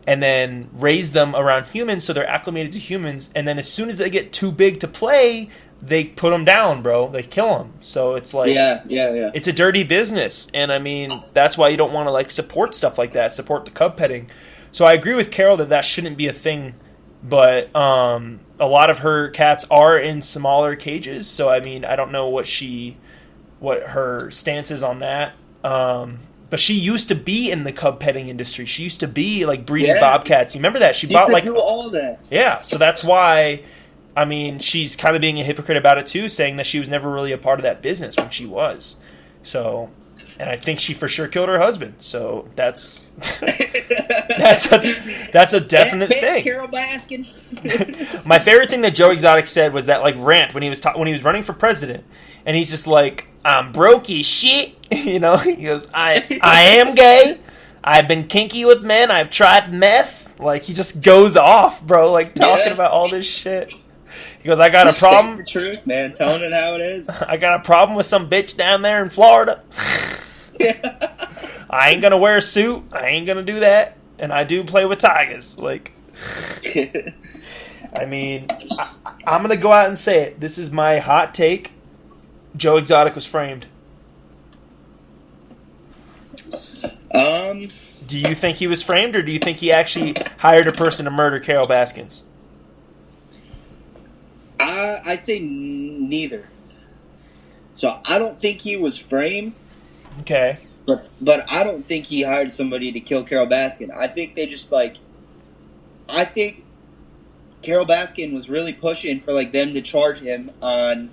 and then raise them around humans so they're acclimated to humans, and then as soon as they get too big to play, they put them down, bro. They kill them. So it's like, yeah. It's a dirty business, and I mean, that's why you don't want to like support stuff like that, support the cub petting. So I agree with Carol that shouldn't be a thing. But a lot of her cats are in smaller cages, so I mean, I don't know what her stance is on that. But she used to be in the cub petting industry. She used to be like breeding bobcats. You remember that? She bought like do all that. Yeah, so that's why. I mean, she's kind of being a hypocrite about it too, saying that she was never really a part of that business when she was. So, and I think she for sure killed her husband. So that's that's a definite thing. Carol Baskin. My favorite thing that Joe Exotic said was that like rant when he was running for president, and he's just like, "I'm broke as shit," you know. He goes, "I am gay. I've been kinky with men. I've tried meth." Like, he just goes off, bro. Like, talking about all this shit. He goes, "I got a problem." The truth, man. Telling it how it is. I got a problem with some bitch down there in Florida. I ain't gonna wear a suit. I ain't gonna do that. And I do play with tigers. Like, I mean, I'm gonna go out and say it. This is my hot take. Joe Exotic was framed. Do you think he was framed, or do you think he actually hired a person to murder Carol Baskins? I say neither. So I don't think he was framed. Okay. But I don't think he hired somebody to kill Carol Baskin. I think they just I think Carol Baskin was really pushing for like them to charge him on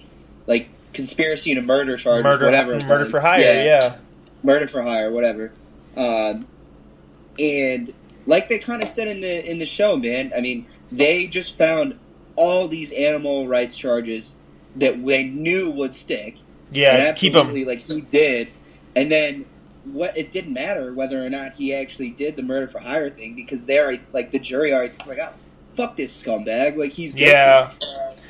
like conspiracy to murder charges, whatever. Murder for hire, yeah. Murder for hire, whatever. And like they kind of said in the show, man. I mean, they just found all these animal rights charges that they knew would stick. Yeah, to keep them. Like he did, and then it didn't matter whether or not he actually did the murder for hire thing because they already, like, the jury already was like, oh, fuck this scumbag, like, he's guilty. Yeah.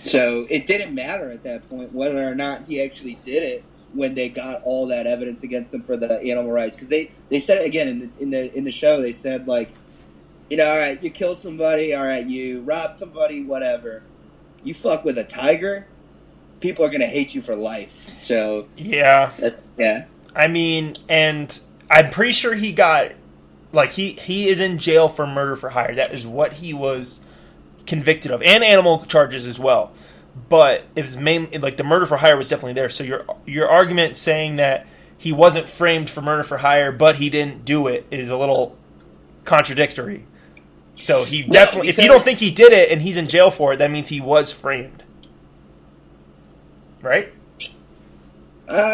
So it didn't matter at that point whether or not he actually did it when they got all that evidence against him for the animal rights, because they said it again in the show. They said, like, you know, all right, you kill somebody, all right, you rob somebody, whatever. You fuck with a tiger, people are gonna hate you for life. So yeah. I mean, and I'm pretty sure he got, like, he is in jail for murder for hire. That is what he was convicted of, and animal charges as well. But it was mainly, like, the murder for hire was definitely there. So your argument saying that he wasn't framed for murder for hire, but he didn't do it, is a little contradictory. So he definitely, if you don't think he did it and he's in jail for it, that means he was framed, right?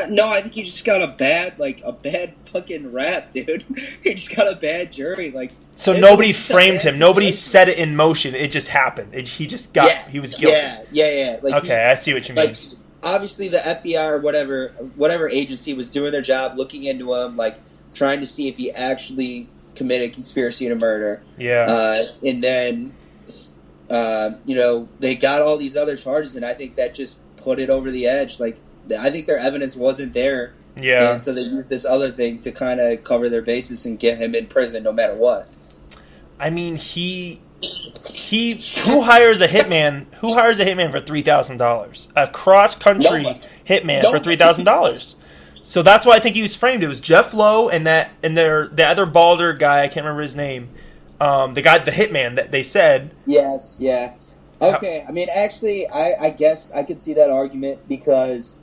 No, I think he just got a bad fucking rap, dude. He just got a bad jury, like. So nobody framed him. Nobody set it in motion. It just happened. He just got. Yes, he was guilty. Yeah. Like, okay, I see what you mean. Like, obviously, the FBI or whatever agency was doing their job, looking into him, like trying to see if he actually committed conspiracy to murder. Yeah. And then, they got all these other charges, and I think that just put it over the edge. Like, I think their evidence wasn't there. Yeah. And so they used this other thing to kind of cover their bases and get him in prison no matter what. I mean, he Who hires a hitman? Who hires a hitman for $3,000? A cross-country hitman for $3,000. So that's why I think he was framed. It was Jeff Lowe and the other balder guy. I can't remember his name. The hitman that they said. Yes, yeah. Okay, I mean, actually, I guess I could see that argument because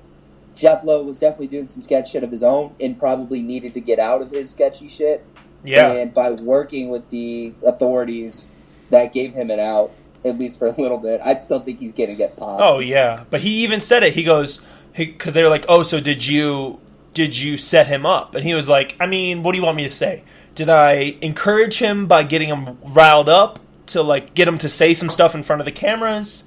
Jeff Lowe was definitely doing some sketch shit of his own and probably needed to get out of his sketchy shit. Yeah. And by working with the authorities, that gave him an out, at least for a little bit. I still think he's going to get popped. Oh, yeah. But he even said it. He goes, because they were like, oh, so did you set him up? And he was like, I mean, what do you want me to say? Did I encourage him by getting him riled up to, like, get him to say some stuff in front of the cameras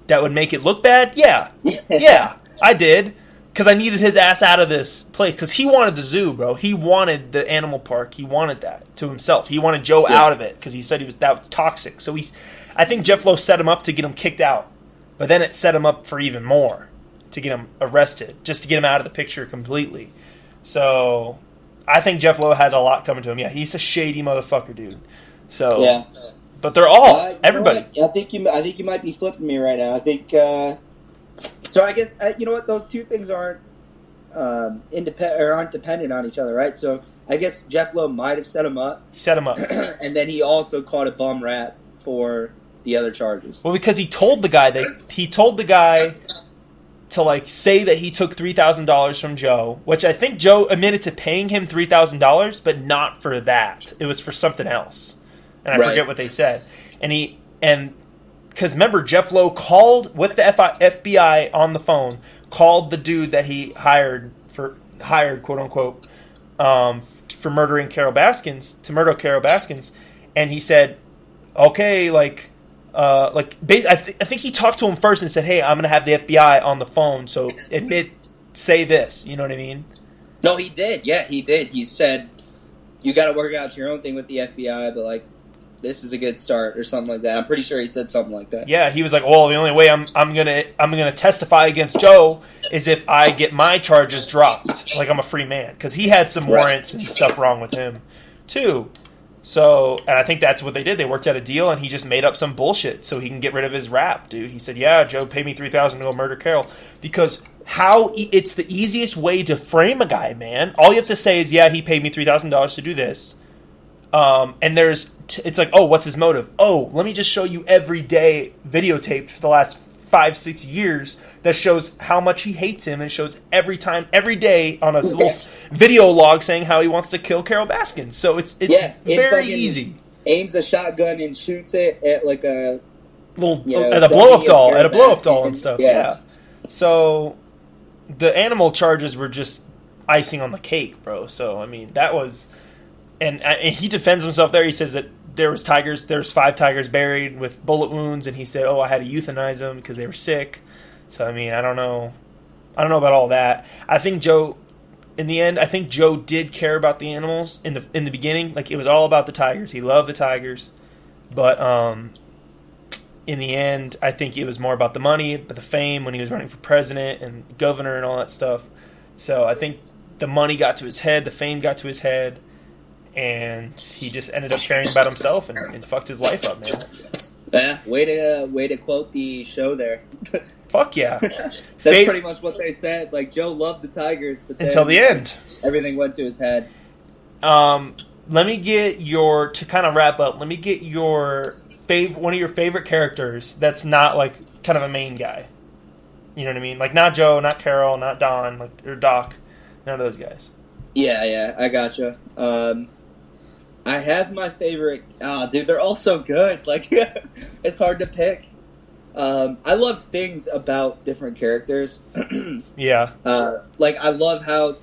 that would make it look bad? Yeah. Yeah, I did. Because I needed his ass out of this place. Because he wanted the zoo, bro. He wanted the animal park. He wanted that to himself. He wanted Joe out of it because he said that was toxic. So I think Jeff Lowe set him up to get him kicked out. But then it set him up for even more, to get him arrested, just to get him out of the picture completely. So I think Jeff Lowe has a lot coming to him. Yeah, he's a shady motherfucker, dude. So yeah. But they're all everybody. I think you might be flipping me right now. I think so. I guess you know what? Those two things aren't independent or aren't dependent on each other, right? So I guess Jeff Lowe might have set him up. He set him up, and then he also caught a bum rap for the other charges. Well, because he told the guy to like say that he took $3,000 from Joe, which I think Joe admitted to paying him $3,000, but not for that. It was for something else, and I forget what they said. And because remember, Jeff Lowe called with the FBI on the phone, called the dude that he hired quote unquote for murdering Carol Baskins, and he said, okay, I think he talked to him first and said, hey, I'm going to have the FBI on the phone, so say this. You know what I mean? No, he did. Yeah, he did. He said, you got to work out your own thing with the FBI, but, this is a good start or something like that. I'm pretty sure he said something like that. Yeah, he was like, well, the only way I'm gonna testify against Joe is if I get my charges dropped. Like, I'm a free man. Because he had some warrants and stuff wrong with him, too. So, and I think that's what they did. They worked out a deal, and he just made up some bullshit so he can get rid of his rap, dude. He said, yeah, Joe paid me $3,000 to go murder Carol. Because it's the easiest way to frame a guy, man. All you have to say is, yeah, he paid me $3,000 to do this. And it's like, oh, what's his motive? Oh, let me just show you every day videotaped for the last 5-6 years that shows how much he hates him, and shows every day on a little video log saying how he wants to kill Carol Baskins. So it's very easy. Aims a shotgun and shoots it at like a little at a blow up doll and stuff. Yeah. So the animal charges were just icing on the cake, bro. So I mean, that was. And he defends himself there. He says that there's 5 tigers buried with bullet wounds, and he said, oh, I had to euthanize them because they were sick. So, I mean, I don't know about all that. I think Joe did care about the animals in the beginning. Like, it was all about the tigers. He loved the tigers. But in the end, I think it was more about the money, but the fame when he was running for president and governor and all that stuff. So I think the money got to his head, the fame got to his head, and he just ended up caring about himself and fucked his life up, man. Yeah, way to quote the show there. Fuck yeah. That's pretty much what they said. Like, Joe loved the Tigers, but then until the end, everything went to his head. Let me get to kind of wrap up, let me get one of your favorite characters that's not, like, kind of a main guy. You know what I mean? Like, not Joe, not Carol, not Don, or Doc. None of those guys. Yeah, I gotcha. I have my favorite. Oh, dude, they're all so good. Like, it's hard to pick. I love things about different characters. Yeah. I love how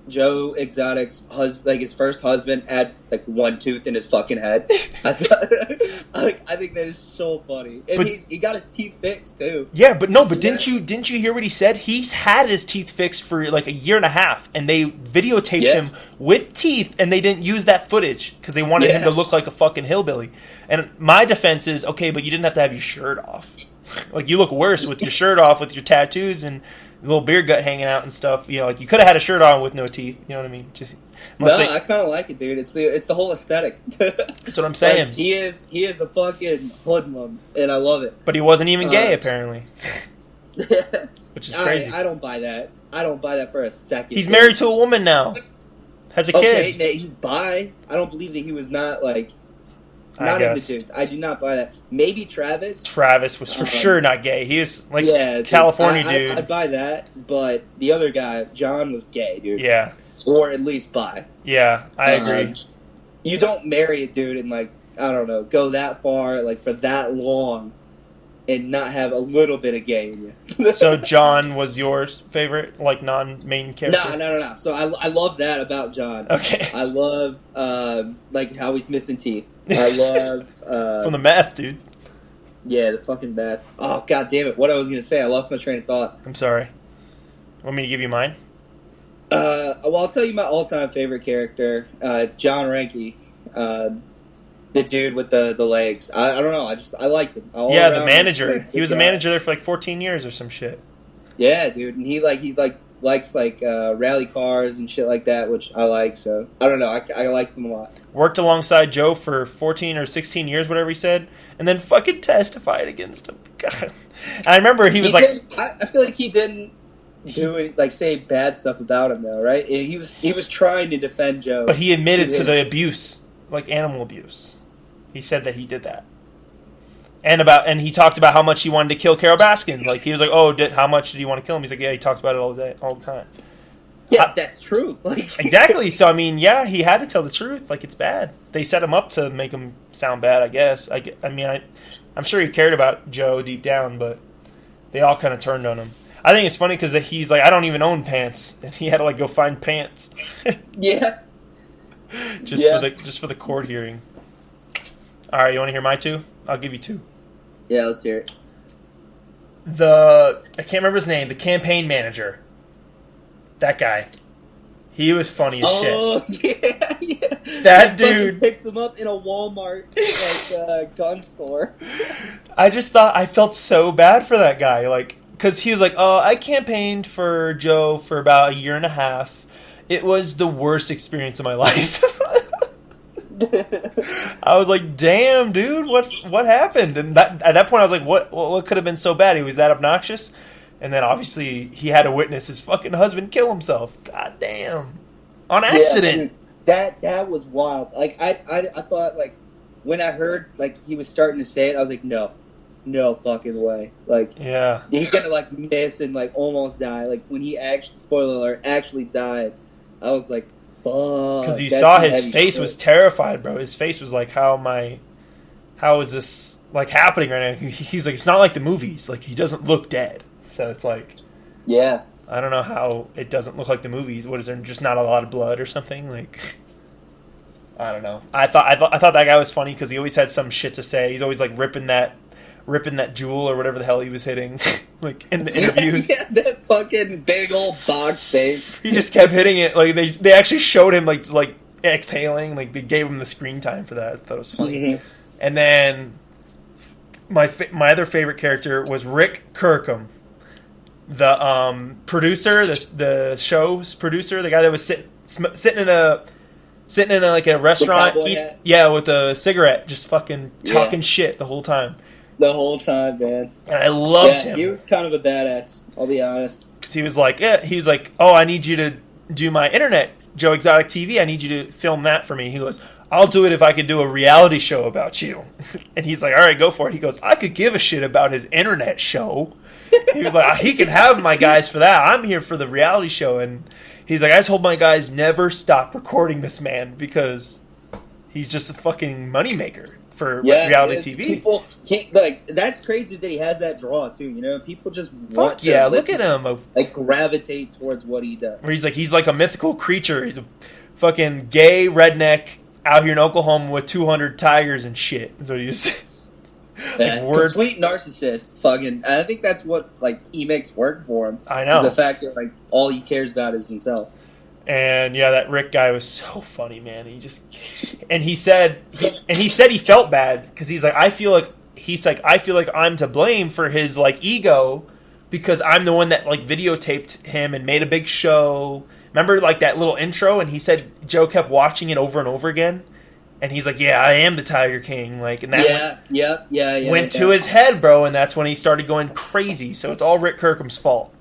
Joe Exotic's his first husband had like one tooth in his fucking head. I think that is so funny, and he got his teeth fixed too. Yeah, but didn't you hear what he said? He's had his teeth fixed for like a year and a half, and they videotaped him with teeth, and they didn't use that footage because they wanted him to look like a fucking hillbilly. And my defense is, okay, but you didn't have to have your shirt off. Like, you look worse with your shirt off, with your tattoos, and little beard gut hanging out and stuff. You know, like you could have had a shirt on with no teeth. You know what I mean? Just I kind of like it, dude. It's the whole aesthetic. That's what I'm saying. Like, he is a fucking hoodlum, and I love it. But he wasn't even gay, apparently. Which is crazy. I don't buy that. I don't buy that for a second. He's married to a woman now. Has a kid. Okay, he's bi. I don't believe that he was not into dudes. I do not buy that. Maybe Travis. Travis was for sure not gay. He was like dude, California dude. I buy that, but the other guy, John, was gay, dude. Yeah. Or at least bi. Yeah, I agree. You don't marry a dude and, like, I don't know, go that far, like, for that long and not have a little bit of gay in you. So John was your favorite, like, non-main character? No. So I love that about John. Okay. I love, like, how he's missing teeth. I love... From the meth, dude. Yeah, the fucking meth. Oh, god damn it. What I was going to say, I lost my train of thought. I'm sorry. Want me to give you mine? Well, I'll tell you my all-time favorite character. It's John Reinke, the dude with the legs. I don't know. I liked him. Yeah, the manager. He was a manager there for like 14 years or some shit. Yeah, dude, and he likes rally cars and shit like that, which I like. So I don't know. I liked him a lot. Worked alongside Joe for 14 or 16 years, whatever he said, and then fucking testified against him. God. And I remember he was I feel like he didn't do it, like, say bad stuff about him though, right? He was trying to defend Joe, but he admitted to the abuse, like animal abuse. He said that he did that, and he talked about how much he wanted to kill Carol Baskin. Like he was like, "Oh, how much did he want to kill him?" He's like, "Yeah, he talked about it all the time." Yeah, that's true. Like exactly. So I mean, yeah, he had to tell the truth. Like it's bad. They set him up to make him sound bad. I guess. I'm sure he cared about Joe deep down, but they all kind of turned on him. I think it's funny because he's like, I don't even own pants, and he had to like go find pants. Yeah. just for the court hearing. All right, you want to hear my two? I'll give you two. Yeah, let's hear it. I can't remember his name. The campaign manager. That guy. He was funny as shit. Oh yeah. That dude picked him up in a Walmart gun store. I just thought I felt so bad for that guy, like. Because he was like, oh, I campaigned for Joe for about a year and a half. It was the worst experience of my life. I was like, damn, dude, what happened? And at that point, I was like, what could have been so bad? He was that obnoxious? And then, obviously, he had to witness his fucking husband kill himself. God damn. On accident. Yeah, dude, that was wild. Like, I thought, like, when I heard, like, he was starting to say it, I was like, no fucking way. Like, yeah, he's gonna like miss and like almost die. Like when he actually, spoiler alert, actually died. I was like, fuck. Because you saw his face was terrified, bro. His face was like, how is this like happening right now? He's like, it's not like the movies. Like he doesn't look dead. So it's like, yeah, I don't know how it doesn't look like the movies. What is there just not a lot of blood or something? Like, I don't know. I thought that guy was funny because he always had some shit to say. He's always like ripping that jewel or whatever the hell he was hitting, like in the interviews. Yeah, that fucking big old box face. He just kept hitting it. Like they actually showed him like exhaling. Like they gave him the screen time for that. I thought it was funny. Mm-hmm. And then my other favorite character was Rick Kirkham, the producer, the show's producer, the guy that was sitting in a like a restaurant, with a cigarette, just fucking talking shit the whole time. The whole time, man. And I loved him. He was kind of a badass, I'll be honest. Because he was like, oh, I need you to do my internet, Joe Exotic TV. I need you to film that for me. He goes, I'll do it if I could do a reality show about you. And he's like, all right, go for it. He goes, I could give a shit about his internet show. He was like, he can have my guys for that. I'm here for the reality show. And he's like, I told my guys never stop recording this man because he's just a fucking moneymaker for reality TV. People, that's crazy that he has that draw too. You know, people just want to look at him, like gravitate towards what he does. Where he's like a mythical creature. He's a fucking gay redneck out here in Oklahoma with 200 tigers and shit. That's what he is. Complete narcissist. Fucking, I think that's what like he makes work for him. I know the fact that like all he cares about is himself. And yeah, that Rick guy was so funny, man. He said he felt bad because he's like, I feel like I'm to blame for his like ego because I'm the one that like videotaped him and made a big show. Remember like that little intro, and he said Joe kept watching it over and over again, and he's like, "Yeah, I am the Tiger King." Like, and that went to his head, bro, and that's when he started going crazy. So it's all Rick Kirkham's fault.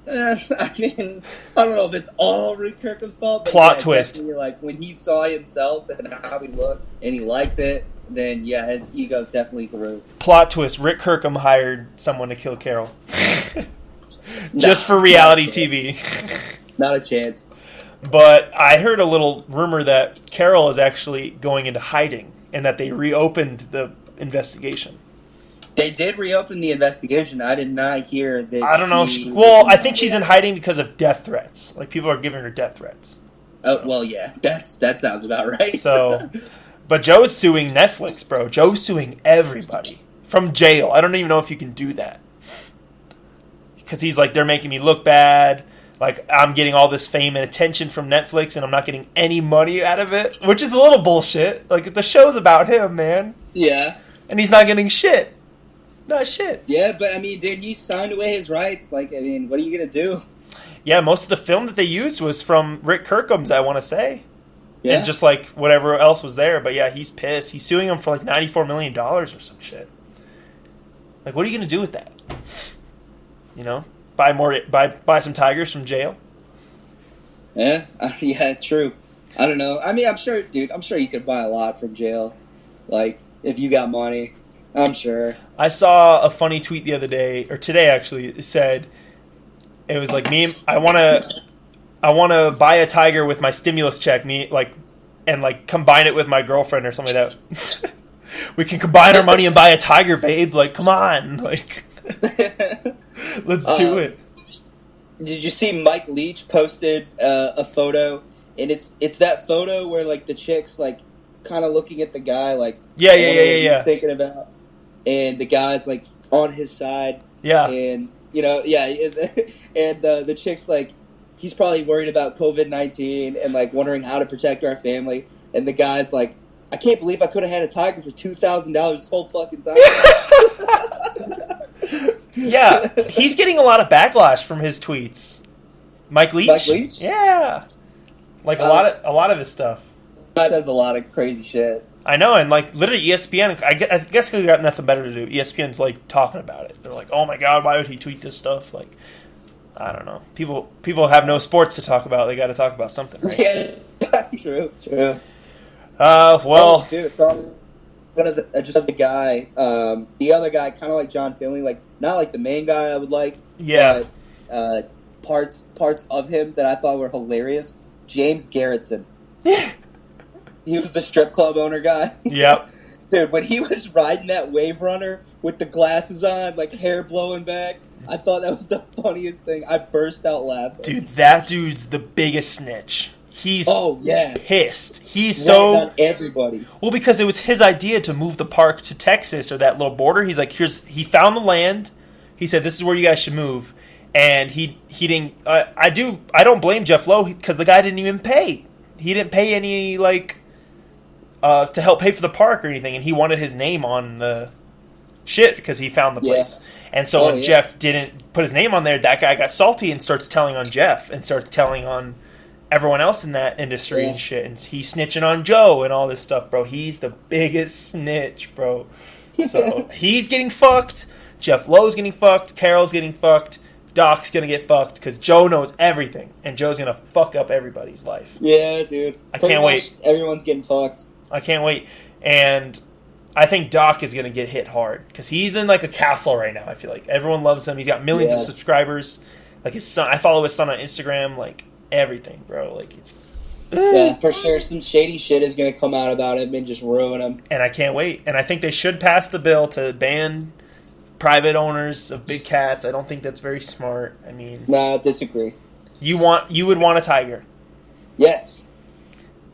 I mean, I don't know if it's all Rick Kirkham's fault. But Plot twist. Like when he saw himself and how he looked, and he liked it, then yeah, his ego definitely grew. Plot twist: Rick Kirkham hired someone to kill Carol. Just for reality TV. Not a chance. But I heard a little rumor that Carol is actually going into hiding and that they reopened the investigation. They did reopen the investigation. I did not hear that. I don't know. Well, I think she's in hiding because of death threats. Like, people are giving her death threats. Oh, well, yeah. That sounds about right. So, but Joe's suing Netflix, bro. Joe's suing everybody from jail. I don't even know if you can do that. Because he's like, they're making me look bad. Like, I'm getting all this fame and attention from Netflix, and I'm not getting any money out of it, which is a little bullshit. Like, the show's about him, man. Yeah. And he's not getting shit. Not shit. Yeah, but, I mean, dude, he signed away his rights. Like, I mean, what are you going to do? Yeah, most of the film that they used was from Rick Kirkham's, I want to say. Yeah. And just, like, whatever else was there. But, yeah, he's pissed. He's suing him for, like, $94 million or some shit. Like, what are you going to do with that? You know, buy some tigers from jail. Yeah, yeah, true. I don't know. I mean, I'm sure you could buy a lot from jail. Like, if you got money, I'm sure. I saw a funny tweet the other day, or today actually. It said, it was like, I want to buy a tiger with my stimulus check. And combine it with my girlfriend or something like that. We can combine our money and buy a tiger, babe. Like, come on, like. Let's do it. Did you see Mike Leach posted a photo, and it's that photo where like the chick's like kind of looking at the guy like yeah thinking about, and the guy's like on his side, and and the chick's like, he's probably worried about COVID-19 and like wondering how to protect our family, and the guy's like, I can't believe I could have had a tiger for $2,000 this whole fucking time. Yeah, he's getting a lot of backlash from his tweets. Mike Leach? Mike Leach? Yeah. Like a lot of his stuff. He says a lot of crazy shit. I know, and like literally ESPN, I guess because they got nothing better to do, ESPN's like talking about it. They're like, oh my god, why would he tweet this stuff? Like, I don't know. People have no sports to talk about. They got to talk about something, right? Yeah, true. Well... Dude, just the guy, the other guy, kind of like John Finley, like not like the main guy I would like, but parts of him that I thought were hilarious. James Garretson, he was the strip club owner guy. Yep, dude, when he was riding that wave runner with the glasses on, like hair blowing back, I thought that was the funniest thing. I burst out laughing. Dude, that dude's the biggest snitch. He's pissed. He's on everybody. Well, because it was his idea to move the park to Texas or that little border. He's like, he found the land. He said, this is where you guys should move. And he didn't. I don't blame Jeff Lowe because the guy didn't even pay. He didn't pay any to help pay for the park or anything, and he wanted his name on the shit because he found the place. And so when Jeff didn't put his name on there, that guy got salty and starts telling on Jeff and starts telling on everyone else in that industry and shit, and he's snitching on Joe and all this stuff, bro. He's the biggest snitch, bro. So he's getting fucked. Jeff Lowe's getting fucked. Carol's getting fucked. Doc's gonna get fucked because Joe knows everything, and Joe's gonna fuck up everybody's life. Yeah, dude. I can't wait. Everyone's getting fucked. I can't wait, and I think Doc is gonna get hit hard because he's in like a castle right now. I feel like everyone loves him. He's got millions of subscribers. Like his son, I follow his son on Instagram. Like. Everything, bro. Like it's yeah, for sure. Some shady shit is going to come out about him and just ruin him. And I can't wait. And I think they should pass the bill to ban private owners of big cats. I don't think that's very smart. I mean, nah, I disagree. You would want a tiger? Yes.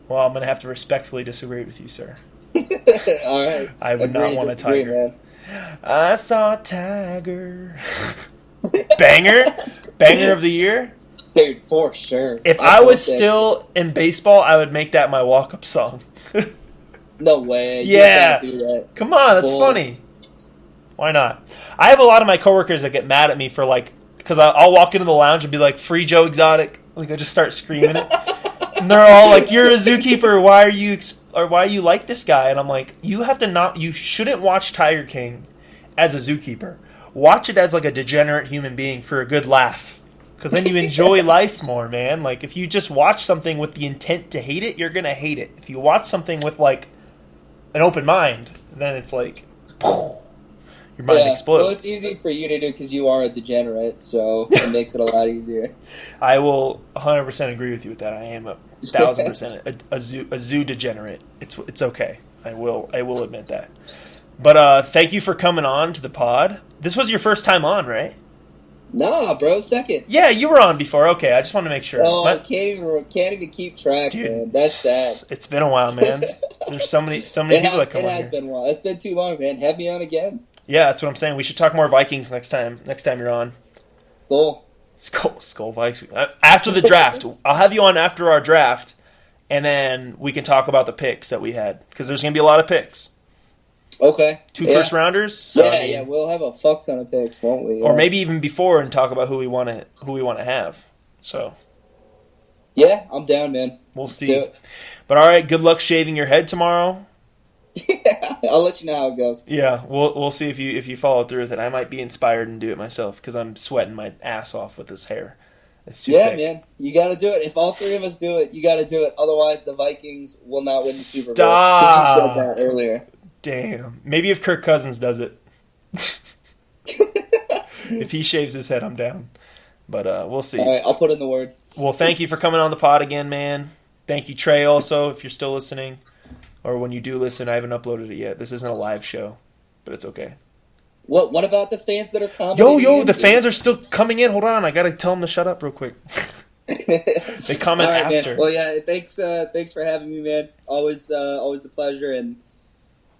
Well, I'm going to have to respectfully disagree with you, sir. All right. I would not want a tiger. Man. I saw a tiger. Banger of the year. Dude, for sure. If I was still in baseball, I would make that my walk-up song. No way. Yeah. You can't do that. Come on, that's funny. Why not? I have a lot of my coworkers that get mad at me for like, because I'll walk into the lounge and be like, "Free Joe Exotic," like I just start screaming it, and they're all like, "You're a zookeeper. Why are you like this guy?" And I'm like, you shouldn't watch Tiger King as a zookeeper. Watch it as like a degenerate human being for a good laugh, because then you enjoy life more, man. Like if you just watch something with the intent to hate it, you're gonna hate it. If you watch something with like an open mind, then it's like your mind explodes. Well, it's easy for you to do because you are a degenerate, so it makes it a lot easier. I will 100% agree with you with that. I am 1,000% a zoo degenerate. It's okay. I will admit that. But thank you for coming on to the pod. This was your first time on, right? Nah, bro, second. Yeah, you were on before. Okay, I just want to make sure. Oh, I can't even keep track, dude, man. That's sad. It's been a while, man. There's so many people that come on here. It has been a while. It's been too long, man. Have me on again. Yeah, that's what I'm saying. We should talk more Vikings next time. Next time you're on. Skull Vikings. After the draft. I'll have you on after our draft, and then we can talk about the picks that we had, because there's going to be a lot of picks. Okay. Two first rounders. So, yeah, we'll have a fuck ton of picks, won't we? Or maybe even before, and talk about who we want to have. So. Yeah, I'm down, man. We'll see. But all right, good luck shaving your head tomorrow. Yeah, I'll let you know how it goes. Yeah, we'll see if you follow through with it. I might be inspired and do it myself, because I'm sweating my ass off with this hair. It's too thick. Man, you got to do it. If all three of us do it, you got to do it. Otherwise, the Vikings will not win the Super Bowl. Stop. Because you said that earlier. Damn. Maybe if Kirk Cousins does it. If he shaves his head, I'm down. But we'll see. All right, I'll put in the word. Well, thank you for coming on the pod again, man. Thank you, Trey, also, if you're still listening. Or when you do listen, I haven't uploaded it yet. This isn't a live show, but it's okay. What about the fans that are commenting? Yo, the fans are still coming in. Hold on, I gotta tell them to shut up real quick. They comment after. Man. Well, yeah, thanks for having me, man. Always a pleasure, and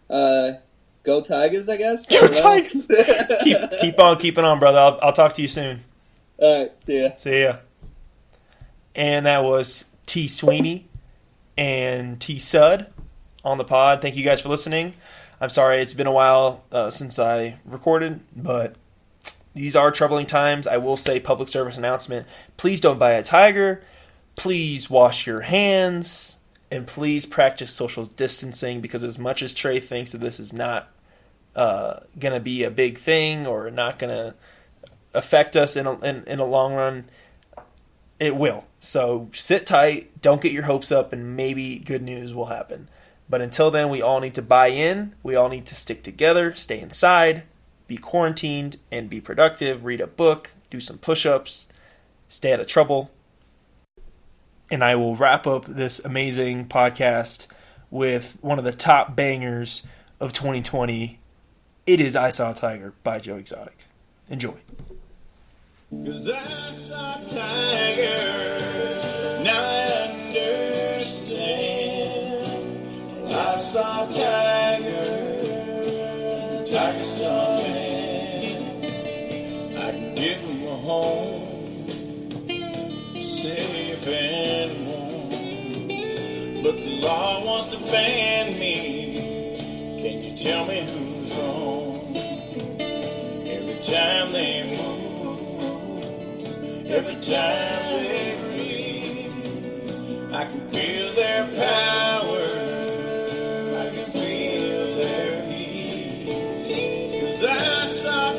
go Tigers, I guess. Go Tigers. keep on keeping on, brother. I'll talk to you soon. All right, see ya. See ya. And that was T. Sweeny and T. Sud on the pod. Thank you guys for listening. I'm sorry it's been a while since I recorded, but these are troubling times. I will say, public service announcement, please don't buy a tiger. Please wash your hands. And please practice social distancing, because as much as Trey thinks that this is not going to be a big thing or not going to affect us in a long run, it will. So sit tight, don't get your hopes up, and maybe good news will happen. But until then, we all need to buy in. We all need to stick together, stay inside, be quarantined, and be productive. Read a book, do some push-ups, stay out of trouble. And I will wrap up this amazing podcast with one of the top bangers of 2020. It is I Saw a Tiger by Joe Exotic. Enjoy. 'Cause I saw a tiger, now I understand. I saw a tiger, the tiger saw me. I can give him a home, safe and warm. But the law wants to ban me. Can you tell me who's wrong? Every time they move, every time they breathe, I can feel their power, I can feel their peace. 'Cause I saw